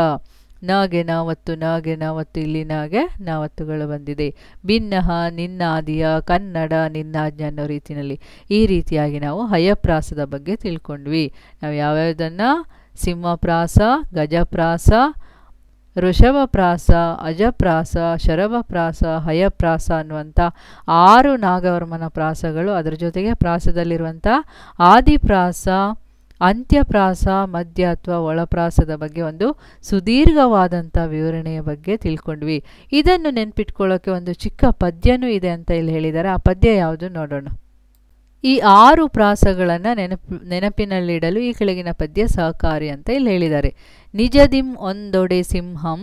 ನಾಗೆ ನಾವತ್ತು, ನಾಗೆ ನಾವತ್ತು, ಇಲ್ಲಿ ನಾಗೆ ನಾವತ್ತುಗಳು ಬಂದಿದೆ. ಭಿನ್ನಹ ನಿನ್ನಾದಿಯ, ಕನ್ನಡ, ನಿನ್ನಾಜ್ಞೆ ಅನ್ನೋ ರೀತಿಯಲ್ಲಿ ಈ ರೀತಿಯಾಗಿ ನಾವು ಹಯಪ್ರಾಸದ ಬಗ್ಗೆ ತಿಳ್ಕೊಂಡ್ವಿ. ನಾವು ಯಾವ್ಯಾವುದನ್ನು? ಸಿಂಹಪ್ರಾಸ, ಗಜಪ್ರಾಸ, ಋಷಭಪ್ರಾಸ, ಅಜಪ್ರಾಸ, ಶರಭಪ್ರಾಸ, ಹಯಪ್ರಾಸ ಅನ್ನುವಂಥ 6 ನಾಗವರ್ಮನ ಪ್ರಾಸಗಳು. ಅದರ ಜೊತೆಗೆ ಪ್ರಾಸದಲ್ಲಿರುವಂಥ ಆದಿಪ್ರಾಸ, ಅಂತ್ಯಪ್ರಾಸ, ಮಧ್ಯ ಅಥವಾ ಒಳಪ್ರಾಸದ ಬಗ್ಗೆ ಒಂದು ಸುದೀರ್ಘವಾದಂಥ ವಿವರಣೆಯ ಬಗ್ಗೆ ತಿಳ್ಕೊಂಡ್ವಿ. ಇದನ್ನು ನೆನ್ಪಿಟ್ಕೊಳ್ಳೋಕ್ಕೆ ಒಂದು ಚಿಕ್ಕ ಪದ್ಯನೂ ಇದೆ ಅಂತ ಇಲ್ಲಿ ಹೇಳಿದ್ದಾರೆ. ಆ ಪದ್ಯ ಯಾವುದು ನೋಡೋಣ. ಈ 6 ಪ್ರಾಸಗಳನ್ನು ನೆನಪಿನಲ್ಲಿಡಲು ಈ ಕೆಳಗಿನ ಪದ್ಯ ಸಹಕಾರಿ ಅಂತ ಇಲ್ಲಿ ಹೇಳಿದ್ದಾರೆ. ನಿಜದಿಂ ಒಂದೊಡೆ ಸಿಂಹಂ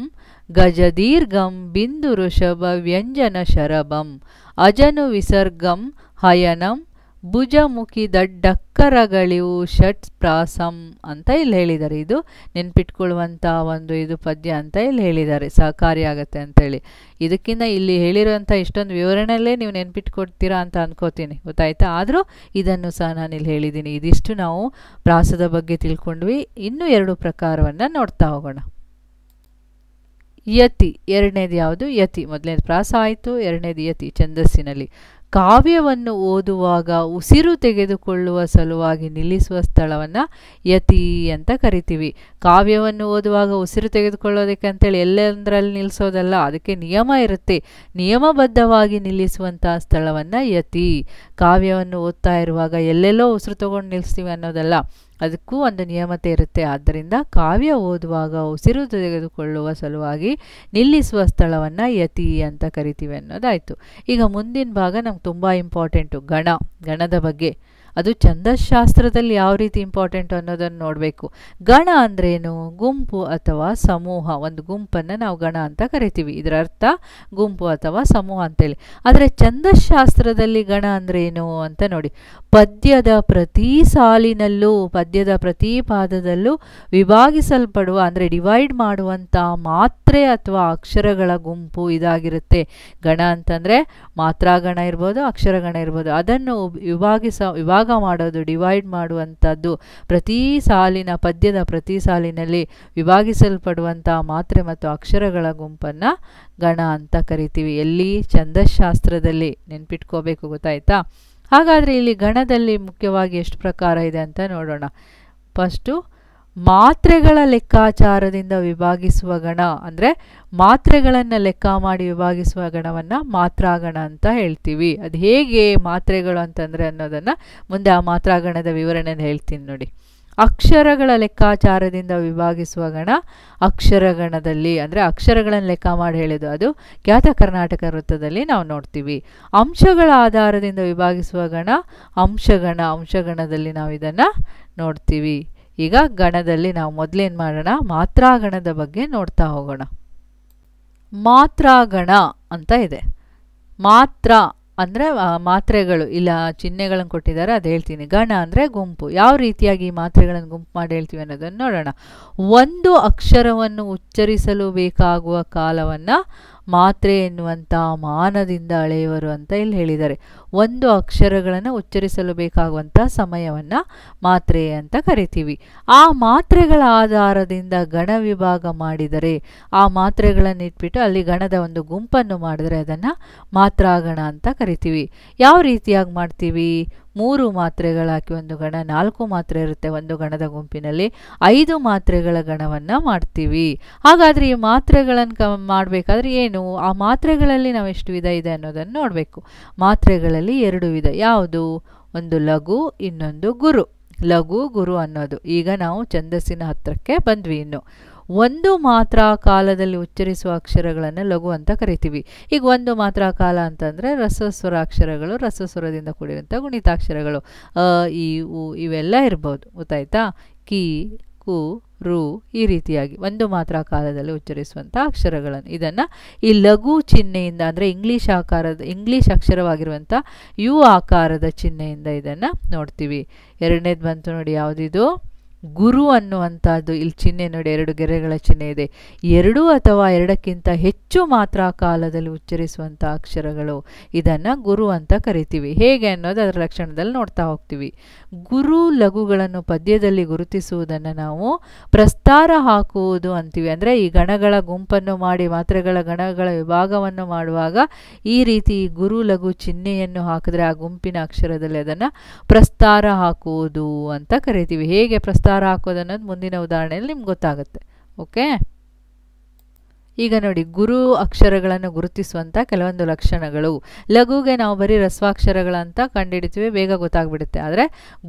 ಗಜದೀರ್ಘಂ ಬಿಂದು ಋಷಭ ವ್ಯಂಜನ ಶರಭಂ ಅಜನು ವಿಸರ್ಗಂ ಹಯನಂ ಭುಜಮುಖಿ ದಡ್ಡಕ್ಕರಗಳಿವು ಷಟ್ ಪ್ರಾಸಂ ಅಂತ ಇಲ್ಲಿ ಹೇಳಿದ್ದಾರೆ. ಇದು ನೆನ್ಪಿಟ್ಕೊಳ್ಳುವಂಥ ಇದು ಪದ್ಯ ಅಂತ ಇಲ್ಲಿ ಹೇಳಿದ್ದಾರೆ. ಸಹಕಾರಿಯಾಗತ್ತೆ ಅಂತೇಳಿ. ಇದಕ್ಕಿಂತ ಇಲ್ಲಿ ಹೇಳಿರುವಂಥ ಇಷ್ಟೊಂದು ವಿವರಣೆಯಲ್ಲೇ ನೀವು ನೆನ್ಪಿಟ್ಕೊಡ್ತೀರಾ ಅಂತ ಅನ್ಕೋತೀನಿ. ಗೊತ್ತಾಯ್ತಾ? ಆದರೂ ಇದನ್ನು ಸಹ ನಾನು ಇಲ್ಲಿ ಹೇಳಿದ್ದೀನಿ. ಇದಿಷ್ಟು ನಾವು ಪ್ರಾಸದ ಬಗ್ಗೆ ತಿಳ್ಕೊಂಡ್ವಿ. ಇನ್ನೂ 2 ಪ್ರಕಾರವನ್ನು ನೋಡ್ತಾ ಹೋಗೋಣ. ಯತಿ. ಎರಡನೇದು ಯಾವುದು? ಯತಿ. ಮೊದಲನೇದು ಪ್ರಾಸ ಆಯಿತು, ಎರಡನೇದು ಯತಿ ಛಂದಸ್ಸಿನಲ್ಲಿ. ಕಾವ್ಯವನ್ನು ಓದುವಾಗ ಉಸಿರು ತೆಗೆದುಕೊಳ್ಳುವ ಸಲುವಾಗಿ ನಿಲ್ಲಿಸುವ ಸ್ಥಳವನ್ನು ಯತಿ ಅಂತ ಕರಿತೀವಿ. ಕಾವ್ಯವನ್ನು ಓದುವಾಗ ಉಸಿರು ತೆಗೆದುಕೊಳ್ಳೋದಕ್ಕೆ ಅಂತೇಳಿ ಎಲ್ಲೆಂದರಲ್ಲಿ ನಿಲ್ಲಿಸೋದಲ್ಲ. ಅದಕ್ಕೆ ನಿಯಮ ಇರುತ್ತೆ. ನಿಯಮಬದ್ಧವಾಗಿ ನಿಲ್ಲಿಸುವಂಥ ಸ್ಥಳವನ್ನು ಯತಿ. ಕಾವ್ಯವನ್ನು ಓದ್ತಾ ಇರುವಾಗ ಎಲ್ಲೆಲ್ಲೋ ಉಸಿರು ತಗೊಂಡು ನಿಲ್ಲಿಸ್ತೀವಿ ಅನ್ನೋದಲ್ಲ. ಅದಕ್ಕೂ ಒಂದು ನಿಯಮತೆ ಇರುತ್ತೆ. ಆದ್ದರಿಂದ ಕಾವ್ಯ ಓದುವಾಗ ಉಸಿರು ತೆಗೆದುಕೊಳ್ಳುವ ಸಲುವಾಗಿ ನಿಲ್ಲಿಸುವ ಸ್ಥಳವನ್ನು ಯತಿ ಅಂತ ಕರಿತೀವಿ ಅನ್ನೋದಾಯಿತು. ಈಗ ಮುಂದಿನ ಭಾಗ ನಮ್ಗೆ ತುಂಬ ಇಂಪಾರ್ಟೆಂಟು. ಗಣದ ಬಗ್ಗೆ. ಅದು ಛಂದಶಾಸ್ತ್ರದಲ್ಲಿ ಯಾವ ರೀತಿ ಇಂಪಾರ್ಟೆಂಟ್ ಅನ್ನೋದನ್ನು ನೋಡಬೇಕು. ಗಣ ಅಂದ್ರೇನು? ಗುಂಪು ಅಥವಾ ಸಮೂಹ. ಒಂದು ಗುಂಪನ್ನು ನಾವು ಗಣ ಅಂತ ಕರಿತೀವಿ. ಇದರ ಅರ್ಥ ಗುಂಪು ಅಥವಾ ಸಮೂಹ ಅಂತೇಳಿ. ಆದರೆ ಛಂದಶಾಸ್ತ್ರದಲ್ಲಿ ಗಣ ಅಂದ್ರೇನು ಅಂತ ನೋಡಿ. ಪದ್ಯದ ಪ್ರತಿ ಸಾಲಿನಲ್ಲೂ, ಪದ್ಯದ ಪ್ರತಿ ಪಾದದಲ್ಲೂ ವಿಭಾಗಿಸಲ್ಪಡುವ ಅಂದರೆ ಡಿವೈಡ್ ಮಾಡುವಂಥ ಮಾತ್ರೆ ಅಥವಾ ಅಕ್ಷರಗಳ ಗುಂಪು ಇದಾಗಿರುತ್ತೆ. ಗಣ ಅಂತಂದರೆ ಮಾತ್ರಾಗಣ ಇರ್ಬೋದು, ಅಕ್ಷರಗಣ ಇರ್ಬೋದು. ಅದನ್ನು ವಿಭಾಗ ಮಾಡೋದು, ಡಿವೈಡ್ ಮಾಡುವಂಥದ್ದು. ಪ್ರತಿ ಸಾಲಿನ ಪದ್ಯದ ಪ್ರತಿ ಸಾಲಿನಲ್ಲಿ ವಿಭಾಗಿಸಲ್ಪಡುವಂಥ ಮಾತ್ರೆ ಮತ್ತು ಅಕ್ಷರಗಳ ಗುಂಪನ್ನು ಗಣ ಅಂತ ಕರಿತೀವಿ. ಎಲ್ಲಿ? ಛಂದಶಾಸ್ತ್ರದಲ್ಲಿ. ನೆನ್ಪಿಟ್ಕೋಬೇಕು. ಗೊತ್ತಾಯ್ತಾ? ಹಾಗಾದರೆ ಇಲ್ಲಿ ಗಣದಲ್ಲಿ ಮುಖ್ಯವಾಗಿ ಎಷ್ಟು ಪ್ರಕಾರ ಇದೆ ಅಂತ ನೋಡೋಣ. ಫಸ್ಟು ಮಾತ್ರೆಗಳ ಲೆಕ್ಕಾಚಾರದಿಂದ ವಿಭಾಗಿಸುವ ಗಣ ಅಂದರೆ ಮಾತ್ರೆಗಳನ್ನು ಲೆಕ್ಕ ಮಾಡಿ ವಿಭಾಗಿಸುವ ಗಣವನ್ನು ಮಾತ್ರಾಗಣ ಅಂತ ಹೇಳ್ತೀವಿ. ಅದು ಹೇಗೆ ಮಾತ್ರೆಗಳು ಅಂತಂದರೆ ಅನ್ನೋದನ್ನು ಮುಂದೆ ಆ ಮಾತ್ರಾಗಣದ ವಿವರಣೆಯನ್ನು ಹೇಳ್ತೀನಿ ನೋಡಿ. ಅಕ್ಷರಗಳ ಲೆಕ್ಕಾಚಾರದಿಂದ ವಿಭಾಗಿಸುವ ಗಣ ಅಕ್ಷರಗಣದಲ್ಲಿ, ಅಂದರೆ ಅಕ್ಷರಗಳನ್ನು ಲೆಕ್ಕ ಮಾಡಿ ಹೇಳಿದ್ದು ಅದು ಖ್ಯಾತ ಕರ್ನಾಟಕ ವೃತ್ತದಲ್ಲಿ ನಾವು ನೋಡ್ತೀವಿ. ಅಂಶಗಳ ಆಧಾರದಿಂದ ವಿಭಾಗಿಸುವ ಗಣ ಅಂಶಗಣ, ಅಂಶಗಣದಲ್ಲಿ ನಾವು ಇದನ್ನು ನೋಡ್ತೀವಿ. ಈಗ ಗಣದಲ್ಲಿ ನಾವು ಮೊದಲೇನು ಮಾಡೋಣ, ಮಾತ್ರಾಗಣದ ಬಗ್ಗೆ ನೋಡ್ತಾ ಹೋಗೋಣ. ಮಾತ್ರಾಗಣ ಅಂತ ಇದೆ. ಮಾತ್ರ ಅಂದರೆ ಮಾತ್ರೆಗಳು, ಇಲ್ಲ ಚಿಹ್ನೆಗಳನ್ನು ಕೊಟ್ಟಿದ್ದಾರೆ ಅದು ಹೇಳ್ತೀನಿ. ಗಣ ಅಂದರೆ ಗುಂಪು. ಯಾವ ರೀತಿಯಾಗಿ ಈ ಮಾತ್ರೆಗಳನ್ನು ಗುಂಪು ಮಾಡಿ ಹೇಳ್ತೀವಿ ಅನ್ನೋದನ್ನು ನೋಡೋಣ. ಒಂದು ಅಕ್ಷರವನ್ನು ಉಚ್ಚರಿಸಲು ಬೇಕಾಗುವ ಕಾಲವನ್ನು ಮಾತ್ರೆ ಎನ್ನುವಂಥ ಮಾನದಿಂದ ಅಳೆಯುವರು ಅಂತ ಇಲ್ಲಿ ಹೇಳಿದ್ದಾರೆ. ಒಂದು ಅಕ್ಷರಗಳನ್ನು ಉಚ್ಚರಿಸಲು ಬೇಕಾಗುವಂಥ ಸಮಯವನ್ನು ಮಾತ್ರೆ ಅಂತ ಕರಿತೀವಿ. ಆ ಮಾತ್ರೆಗಳ ಆಧಾರದಿಂದ ಗಣ ವಿಭಾಗ ಮಾಡಿದರೆ, ಆ ಮಾತ್ರೆಗಳನ್ನು ಇಟ್ಬಿಟ್ಟು ಅಲ್ಲಿ ಗಣದ ಒಂದು ಗುಂಪನ್ನು ಮಾಡಿದರೆ ಅದನ್ನು ಮಾತ್ರಾಗಣ ಅಂತ ಕರಿತೀವಿ. ಯಾವ ರೀತಿಯಾಗಿ ಮಾಡ್ತೀವಿ? 3 ಮಾತ್ರೆಗಳು ಹಾಕಿ ಒಂದು ಗಣ, 4 ಮಾತ್ರೆ ಇರುತ್ತೆ ಒಂದು ಗಣದ ಗುಂಪಿನಲ್ಲಿ, 5 ಮಾತ್ರೆಗಳ ಗಣವನ್ನು ಮಾಡ್ತೀವಿ. ಹಾಗಾದರೆ ಈ ಮಾತ್ರೆಗಳನ್ನು ಮಾಡಬೇಕಾದ್ರೆ ಏನು, ಆ ಮಾತ್ರೆಗಳಲ್ಲಿ ನಾವು ಎಷ್ಟು ವಿಧ ಇದೆ ಅನ್ನೋದನ್ನು ನೋಡಬೇಕು. ಮಾತ್ರೆಗಳಲ್ಲಿ 2 ವಿಧ. ಯಾವುದು? ಒಂದು ಲಘು, ಇನ್ನೊಂದು ಗುರು. ಲಘು ಗುರು ಅನ್ನೋದು. ಈಗ ನಾವು ಛಂದಸ್ಸಿನ ಹತ್ತಿರಕ್ಕೆ ಬಂದ್ವಿ. ಇನ್ನು ಒಂದು ಮಾತ್ರ ಕಾಲದಲ್ಲಿ ಉಚ್ಚರಿಸುವ ಅಕ್ಷರಗಳನ್ನು ಲಘು ಅಂತ ಕರಿತೀವಿ. ಈಗ ಒಂದು ಮಾತ್ರ ಕಾಲ ಅಂತಂದರೆ ರಸಸ್ವರ ಅಕ್ಷರಗಳು, ರಸಸ್ವರದಿಂದ ಕೂಡಿರುವಂಥ ಗುಣಿತಾಕ್ಷರಗಳು ಅ, ಇ, ಉ ಇವೆಲ್ಲ ಇರ್ಬೋದು. ಗೊತ್ತಾಯ್ತಾ? ಕಿ, ಕು, ರು ಈ ರೀತಿಯಾಗಿ ಒಂದು ಮಾತ್ರ ಕಾಲದಲ್ಲಿ ಉಚ್ಚರಿಸುವಂಥ ಅಕ್ಷರಗಳನ್ನು, ಇದನ್ನು ಈ ಲಘು ಚಿಹ್ನೆಯಿಂದ, ಅಂದರೆ ಇಂಗ್ಲೀಷ್ ಅಕ್ಷರವಾಗಿರುವಂಥ ಯು ಆಕಾರದ ಚಿಹ್ನೆಯಿಂದ ಇದನ್ನು ನೋಡ್ತೀವಿ. ಎರಡನೇದು ಬಂತು ನೋಡಿ, ಯಾವುದಿದು? ಗುರು ಅನ್ನುವಂಥದ್ದು. ಇಲ್ಲಿ ಚಿಹ್ನೆ ನೋಡಿ, 2 ಗೆರೆಗಳ ಚಿಹ್ನೆ ಇದೆ. 2 ಅಥವಾ 2ಕ್ಕಿಂತ ಹೆಚ್ಚು ಮಾತ್ರ ಕಾಲದಲ್ಲಿ ಉಚ್ಚರಿಸುವಂಥ ಅಕ್ಷರಗಳು, ಇದನ್ನು ಗುರು ಅಂತ ಕರಿತೀವಿ. ಹೇಗೆ ಅನ್ನೋದು ಅದರ ಲಕ್ಷಣದಲ್ಲಿ ನೋಡ್ತಾ ಹೋಗ್ತೀವಿ. ಗುರು ಲಘುಗಳನ್ನು ಪದ್ಯದಲ್ಲಿ ಗುರುತಿಸುವುದನ್ನು ನಾವು ಪ್ರಸ್ತಾರ ಹಾಕುವುದು ಅಂತೀವಿ. ಅಂದರೆ ಈ ಗಣಗಳ ಗುಂಪನ್ನು ಮಾಡಿ ಮಾತ್ರೆಗಳ ಗಣಗಳ ವಿಭಾಗವನ್ನು ಮಾಡುವಾಗ ಈ ರೀತಿ ಗುರು ಲಘು ಚಿಹ್ನೆಯನ್ನು ಹಾಕಿದ್ರೆ ಆ ಗುಂಪಿನ ಅಕ್ಷರದಲ್ಲಿ ಅದನ್ನು ಪ್ರಸ್ತಾರ ಹಾಕುವುದು ಅಂತ ಕರಿತೀವಿ. ಹೇಗೆ ಪ್ರಸ್ತಾರ ಹಾಕೋದು ಅನ್ನೋದು ಮುಂದಿನ ಉದಾಹರಣೆಯಲ್ಲಿ ನಿಮ್ಗೆ ಗೊತ್ತಾಗುತ್ತೆ. ಓಕೆ, ಈಗ ನೋಡಿ, ಗುರು ಅಕ್ಷರಗಳನ್ನು ಗುರುತಿಸುವಂಥ ಕೆಲವೊಂದು ಲಕ್ಷಣಗಳು. ಲಘುಗೆ ನಾವು ಬರೀ ರಸ್ವಾಕ್ಷರಗಳಂತ ಕಂಡುಹಿಡಿತೀವಿ, ಬೇಗ ಗೊತ್ತಾಗ್ಬಿಡುತ್ತೆ. ಆದರೆ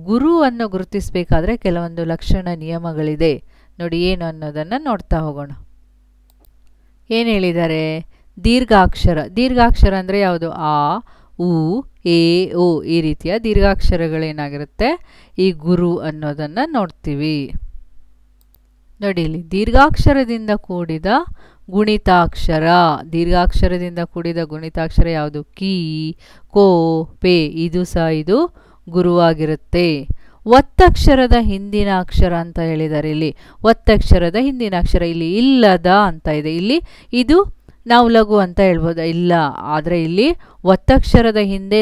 ಗುರುವನ್ನು ಗುರುತಿಸಬೇಕಾದ್ರೆ ಕೆಲವೊಂದು ಲಕ್ಷಣ ನಿಯಮಗಳಿದೆ. ನೋಡಿ ಏನು ಅನ್ನೋದನ್ನು ನೋಡ್ತಾ ಹೋಗೋಣ. ಏನು ಹೇಳಿದ್ದಾರೆ? ದೀರ್ಘಾಕ್ಷರ. ದೀರ್ಘಾಕ್ಷರ ಅಂದರೆ ಯಾವುದು? ಆ, ಉ, ಎ, ಓ ಈ ರೀತಿಯ ದೀರ್ಘಾಕ್ಷರಗಳೇನಾಗಿರುತ್ತೆ ಈ ಗುರು ಅನ್ನೋದನ್ನು ನೋಡ್ತೀವಿ. ನೋಡಿ ಇಲ್ಲಿ ದೀರ್ಘಾಕ್ಷರದಿಂದ ಕೂಡಿದ ಗುಣಿತಾಕ್ಷರ. ದೀರ್ಘಾಕ್ಷರದಿಂದ ಕೂಡಿದ ಗುಣಿತಾಕ್ಷರ ಯಾವುದು? ಕಿ, ಕೋ, ಪೆ. ಇದು ಗುರುವಾಗಿರುತ್ತೆ. ಒತ್ತಕ್ಷರದ ಹಿಂದಿನ ಅಕ್ಷರ ಅಂತ ಹೇಳಿದ್ದಾರೆ. ಇಲ್ಲಿ ಒತ್ತಕ್ಷರದ ಹಿಂದಿನ ಅಕ್ಷರ ಇಲ್ಲಿ ಇಲ್ಲದ ಅಂತ ಇದೆ. ಇಲ್ಲಿ ಇದು ನಾವು ಲಘು ಅಂತ ಹೇಳ್ಬೋದು, ಇಲ್ಲ. ಆದರೆ ಇಲ್ಲಿ ಒತ್ತಕ್ಷರದ ಹಿಂದೆ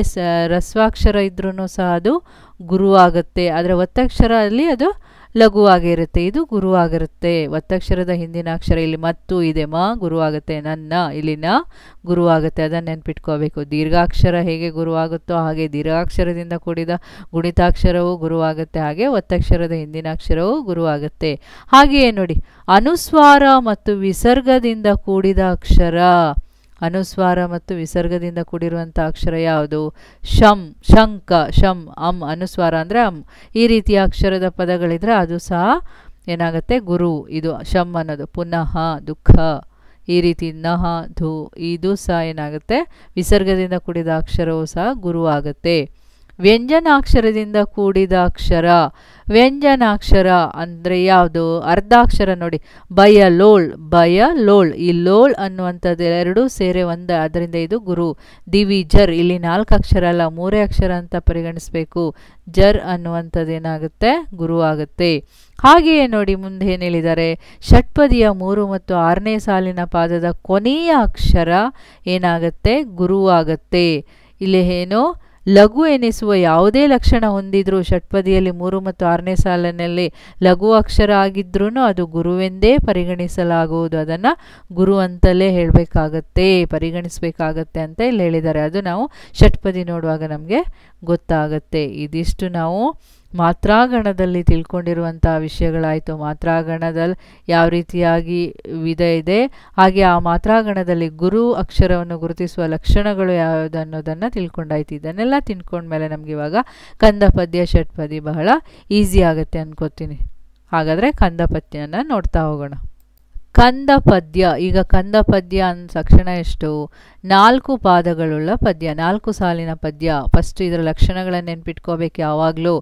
ರಸ್ವಾಕ್ಷರ ಇದ್ರೂ ಸಹ ಅದು ಗುರುವಾಗುತ್ತೆ. ಆದರೆ ಒತ್ತಕ್ಷರ ಅಲ್ಲಿ ಅದು ಲಘುವಾಗಿರುತ್ತೆ, ಇದು ಗುರುವಾಗಿರುತ್ತೆ. ಒತ್ತಕ್ಷರದ ಹಿಂದಿನ ಅಕ್ಷರ ಇಲ್ಲಿ ಮತ್ತು ಇದೆ, ಮ ಗುರುವಾಗುತ್ತೆ. ನನ್ನ ಇಲ್ಲಿ ನ ಗುರುವಾಗುತ್ತೆ. ಅದನ್ನು ನೆನ್ಪಿಟ್ಕೋಬೇಕು. ದೀರ್ಘಾಕ್ಷರ ಹೇಗೆ ಗುರುವಾಗುತ್ತೋ ಹಾಗೆ ದೀರ್ಘಾಕ್ಷರದಿಂದ ಕೂಡಿದ ಗುಣಿತಾಕ್ಷರವು ಗುರುವಾಗುತ್ತೆ, ಹಾಗೆ ಒತ್ತಕ್ಷರದ ಹಿಂದಿನ ಅಕ್ಷರವು ಗುರುವಾಗುತ್ತೆ. ಹಾಗೆಯೇ ನೋಡಿ, ಅನುಸ್ವಾರ ಮತ್ತು ವಿಸರ್ಗದಿಂದ ಕೂಡಿದ ಅಕ್ಷರ. ಅನುಸ್ವಾರ ಮತ್ತು ವಿಸರ್ಗದಿಂದ ಕೂಡಿರುವಂಥ ಅಕ್ಷರ ಯಾವುದು? ಶಂ, ಶಂಕ, ಶಂ, ಅಂ. ಅನುಸ್ವಾರ ಅಂದರೆ ಅಂ. ಈ ರೀತಿಯ ಅಕ್ಷರದ ಪದಗಳಿದ್ರೆ ಅದು ಸಹ ಏನಾಗುತ್ತೆ? ಗುರು. ಇದು ಶಂ ಅನ್ನೋದು. ಪುನಃ, ದುಃಖ ಈ ರೀತಿ, ನಹ, ಧು ಇದು ಸಹ ಏನಾಗುತ್ತೆ? ವಿಸರ್ಗದಿಂದ ಕೂಡಿದ ಅಕ್ಷರವು ಸಹ ಗುರು ಆಗುತ್ತೆ. ವ್ಯಂಜನಾಕ್ಷರದಿಂದ ಕೂಡಿದ ಅಕ್ಷರ. ವ್ಯಂಜನಾಕ್ಷರ ಅಂದರೆ ಯಾವುದು? ಅರ್ಧಾಕ್ಷರ ನೋಡಿ, ಬಯಲೋಳ್, ಬಯಲೋಳ್. ಈ ಲೋಳ್ ಅನ್ನುವಂಥದ್ದು 2 ಸೇರೆ ಒಂದು, ಅದರಿಂದ ಇದು ಗುರು. ದಿವಿ, ಜರ್. ಇಲ್ಲಿ 4 ಅಕ್ಷರ ಅಲ್ಲ 3 ಅಕ್ಷರ ಅಂತ ಪರಿಗಣಿಸಬೇಕು. ಜರ್ ಅನ್ನುವಂಥದ್ದು ಏನಾಗುತ್ತೆ? ಗುರು ಆಗುತ್ತೆ. ಹಾಗೆಯೇ ನೋಡಿ ಮುಂದೆ ಏನು ಹೇಳಿದ್ದಾರೆ? ಷಟ್ಪದಿಯ 3 ಮತ್ತು 6ನೇ ಸಾಲಿನ ಪಾದದ ಕೊನೆಯ ಅಕ್ಷರ ಏನಾಗುತ್ತೆ? ಗುರುವಾಗುತ್ತೆ. ಇಲ್ಲಿ ಏನು? ಲಘು ಎನಿಸುವ ಯಾವುದೇ ಲಕ್ಷಣ ಹೊಂದಿದ್ರೂ ಷಟ್ಪದಿಯಲ್ಲಿ 3 ಮತ್ತು 6ನೇ ಸಾಲಿನಲ್ಲಿ ಲಘು ಅಕ್ಷರ ಆಗಿದ್ರೂ ಅದು ಗುರುವೆಂದೇ ಪರಿಗಣಿಸಲಾಗುವುದು. ಅದನ್ನು ಗುರು ಅಂತಲೇ ಹೇಳಬೇಕಾಗತ್ತೆ, ಪರಿಗಣಿಸಬೇಕಾಗತ್ತೆ ಅಂತ ಇಲ್ಲಿ ಹೇಳಿದ್ದಾರೆ. ಅದು ನಾವು ಷಟ್ಪದಿ ನೋಡುವಾಗ ನಮಗೆ ಗೊತ್ತಾಗತ್ತೆ. ಇದಿಷ್ಟು ನಾವು ಮಾತ್ರಾಗಣದಲ್ಲಿ ತಿಳ್ಕೊಂಡಿರುವಂಥ ವಿಷಯಗಳಾಯಿತು. ಮಾತ್ರಾಗಣದಲ್ಲಿ ಯಾವ ರೀತಿಯಾಗಿ ವಿಧ ಇದೆ, ಹಾಗೆ ಆ ಮಾತ್ರಾಗಣದಲ್ಲಿ ಗುರು ಅಕ್ಷರವನ್ನು ಗುರುತಿಸುವ ಲಕ್ಷಣಗಳು ಯಾವುದು ಅನ್ನೋದನ್ನು ತಿಳ್ಕೊಂಡಾಯ್ತು. ಇದನ್ನೆಲ್ಲ ತಿಳ್ಕೊಂಡ್ಮೇಲೆ ನಮ್ಗೆ ಇವಾಗ ಕಂದ ಪದ್ಯ ಷಟ್ಪದಿ ಬಹಳ ಈಸಿ ಆಗುತ್ತೆ ಅನ್ಕೋತೀನಿ. ಹಾಗಾದರೆ ಕಂದ ಪದ್ಯನ ನೋಡ್ತಾ ಹೋಗೋಣ. ಕಂದ ಪದ್ಯ. ಈಗ ಕಂದ ಪದ್ಯ ಅಂದ ತಕ್ಷಣ ಎಷ್ಟು? 4 ಪಾದಗಳುಳ್ಳ ಪದ್ಯ, 4 ಸಾಲಿನ ಪದ್ಯ. ಫಸ್ಟ್ ಇದರ ಲಕ್ಷಣಗಳನ್ನು ನೆನ್ಪಿಟ್ಕೋಬೇಕು ಯಾವಾಗಲೂ.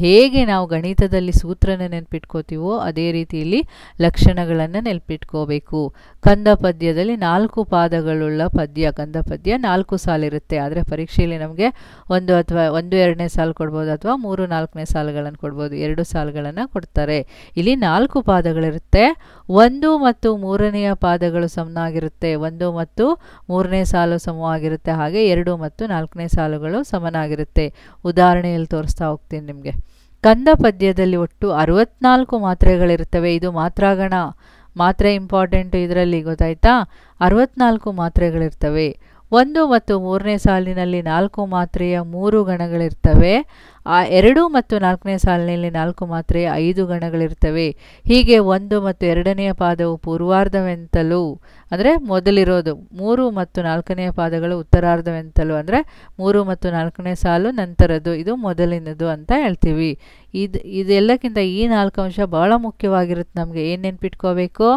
ಹೇಗೆ ನಾವು ಗಣಿತದಲ್ಲಿ ಸೂತ್ರನ ನೆನ್ಪಿಟ್ಕೋತೀವೋ ಅದೇ ರೀತಿಯಲ್ಲಿ ಲಕ್ಷಣಗಳನ್ನು ನೆನ್ಪಿಟ್ಕೋಬೇಕು. ಕಂದ ಪದ್ಯದಲ್ಲಿ 4 ಪಾದಗಳುಳ್ಳ ಪದ್ಯ. ಕಂದ ಪದ್ಯ 4 ಸಾಲಿರುತ್ತೆ. ಆದರೆ ಪರೀಕ್ಷೆಯಲ್ಲಿ ನಮಗೆ 1 ಅಥವಾ 1-2ನೇ ಸಾಲು ಕೊಡ್ಬೋದು, ಅಥವಾ 3-4ನೇ ಸಾಲುಗಳನ್ನು ಕೊಡ್ಬೋದು. 2 ಸಾಲುಗಳನ್ನು ಕೊಡ್ತಾರೆ. ಇಲ್ಲಿ 4 ಪಾದಗಳಿರುತ್ತೆ. 1 ಮತ್ತು 3ನೆಯ ಪಾದಗಳು ಸಮನಾಗಿರುತ್ತೆ. 1 ಮತ್ತು 3ನೇ ಸಾಲು ಸಮವಾಗಿರುತ್ತೆ. ಹಾಗೆ 2 ಮತ್ತು 4ನೇ ಸಾಲುಗಳು ಸಮನಾಗಿರುತ್ತೆ. ಉದಾಹರಣೆಯಲ್ಲಿ ತೋರಿಸ್ತಾ ಹೋಗ್ತೀನಿ ನಿಮಗೆ. ಕಂದ ಪದ್ಯದಲ್ಲಿ ಒಟ್ಟು 64 ಮಾತ್ರೆಗಳಿರ್ತವೆ. ಇದು ಮಾತ್ರಾಗಣ. ಮಾತ್ರೆ ಇಂಪಾರ್ಟೆಂಟು ಇದರಲ್ಲಿ, ಗೊತ್ತಾಯ್ತಾ? 64 ಮಾತ್ರೆಗಳಿರ್ತವೆ. 1 ಮತ್ತು 3ನೇ ಸಾಲಿನಲ್ಲಿ 4 ಮಾತ್ರೆಯ 3 ಗಣಗಳಿರ್ತವೆ. 2 ಮತ್ತು 4ನೇ ಸಾಲಿನಲ್ಲಿ 4 ಮಾತ್ರೆಯ 5 ಗಣಗಳಿರ್ತವೆ. ಹೀಗೆ 1 ಮತ್ತು 2ನೆಯ ಪಾದವು ಪೂರ್ವಾರ್ಧವೆಂತಲೂ, ಅಂದರೆ ಮೊದಲಿರೋದು. 3 ಮತ್ತು 4ನೆಯ ಪಾದಗಳು ಉತ್ತರಾರ್ಧವೆಂತಲೂ, ಅಂದರೆ 3 ಮತ್ತು 4ನೇ ಸಾಲು ನಂತರದ್ದು, ಇದು ಮೊದಲಿನದು ಅಂತ ಹೇಳ್ತೀವಿ. ಇದೆಲ್ಲಕ್ಕಿಂತ ಈ 4 ಅಂಶ ಬಹಳ ಮುಖ್ಯವಾಗಿರುತ್ತೆ. ನಮಗೆ ಏನು ನೆನ್ಪಿಟ್ಕೋಬೇಕು?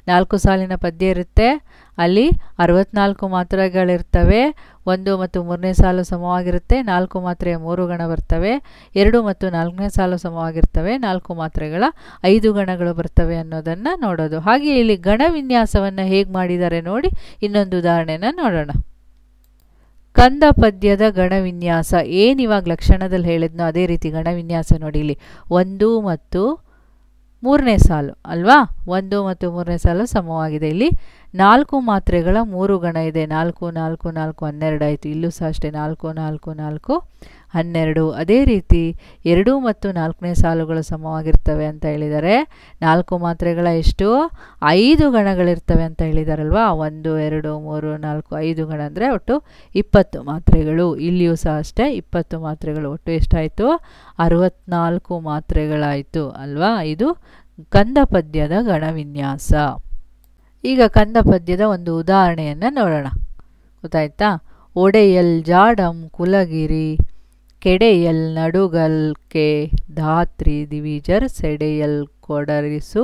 4 ಸಾಲಿನ ಪದ್ಯ ಇರುತ್ತೆ, ಅಲ್ಲಿ 64 ಮಾತ್ರೆಗಳಿರ್ತವೆ. 1 ಮತ್ತು 3ನೇ ಸಾಲು ಸಮವಾಗಿರುತ್ತೆ, 4 ಮಾತ್ರೆಯ 3 ಗಣ ಬರ್ತವೆ. 2 ಮತ್ತು 4ನೇ ಸಾಲು ಸಮವಾಗಿರ್ತವೆ, 4 ಮಾತ್ರೆಗಳ 5 ಗಣಗಳು ಬರ್ತವೆ ಅನ್ನೋದನ್ನು ನೋಡೋದು. ಹಾಗೆ ಇಲ್ಲಿ ಗಣ ವಿನ್ಯಾಸವನ್ನು ಹೇಗೆ ಮಾಡಿದ್ದಾರೆ ನೋಡಿ, ಇನ್ನೊಂದು ಉದಾಹರಣೆನ ನೋಡೋಣ. ಕಂದ ಪದ್ಯದ ಗಣವಿನ್ಯಾಸ ಏನಿವಾಗ ಲಕ್ಷಣದಲ್ಲಿ ಹೇಳಿದ್ನೋ ಅದೇ ರೀತಿ ಗಣವಿನ್ಯಾಸ ನೋಡಿ. ಇಲ್ಲಿ 1 ಮತ್ತು 3ನೇ ಸಾಲು ಅಲ್ವಾ? 1 ಮತ್ತು 3ನೇ ಸಾಲು ಸಮವಾಗಿದೆ. ಇಲ್ಲಿ 4 ಮಾತ್ರೆಗಳ 3 ಗಣ ಇದೆ. 4 4 4 12 ಆಯಿತು. ಇಲ್ಲೂ ಸಹ ಅಷ್ಟೇ 4 4 4 12. ಅದೇ ರೀತಿ 2 ಮತ್ತು 4ನೇ ಸಾಲುಗಳು ಸಮವಾಗಿರ್ತವೆ ಅಂತ ಹೇಳಿದ್ದಾರೆ. 4 ಮಾತ್ರೆಗಳ ಎಷ್ಟು? 5 ಗಣಗಳಿರ್ತವೆ ಅಂತ ಹೇಳಿದಾರಲ್ವಾ? 1 2 3 4 5 ಗಣ ಅಂದರೆ ಒಟ್ಟು 20 ಮಾತ್ರೆಗಳು. ಇಲ್ಲಿಯೂ ಸಹ ಅಷ್ಟೇ 20 ಮಾತ್ರೆಗಳು. ಒಟ್ಟು ಎಷ್ಟಾಯಿತು? 64 ಮಾತ್ರೆಗಳಾಯಿತು ಅಲ್ವಾ? ಇದು ಕಂದ ಪದ್ಯದ ಗಣವಿನ್ಯಾಸ. ಈಗ ಕಂದ ಪದ್ಯದ ಒಂದು ಉದಾಹರಣೆಯನ್ನು ನೋಡೋಣ. ಗೊತ್ತಾಯ್ತಾ? ಒಡೆಯಲ್ ಜಾಡಂ ಕುಲಗಿರಿ ಕೆಡೆಯಲ್ ನಡುಗಲ್ ಕೆ ಧಾತ್ರಿ ದಿವಿಜರ್ ಸೆಡೆಯಲ್ ಕೊಡರಿಸು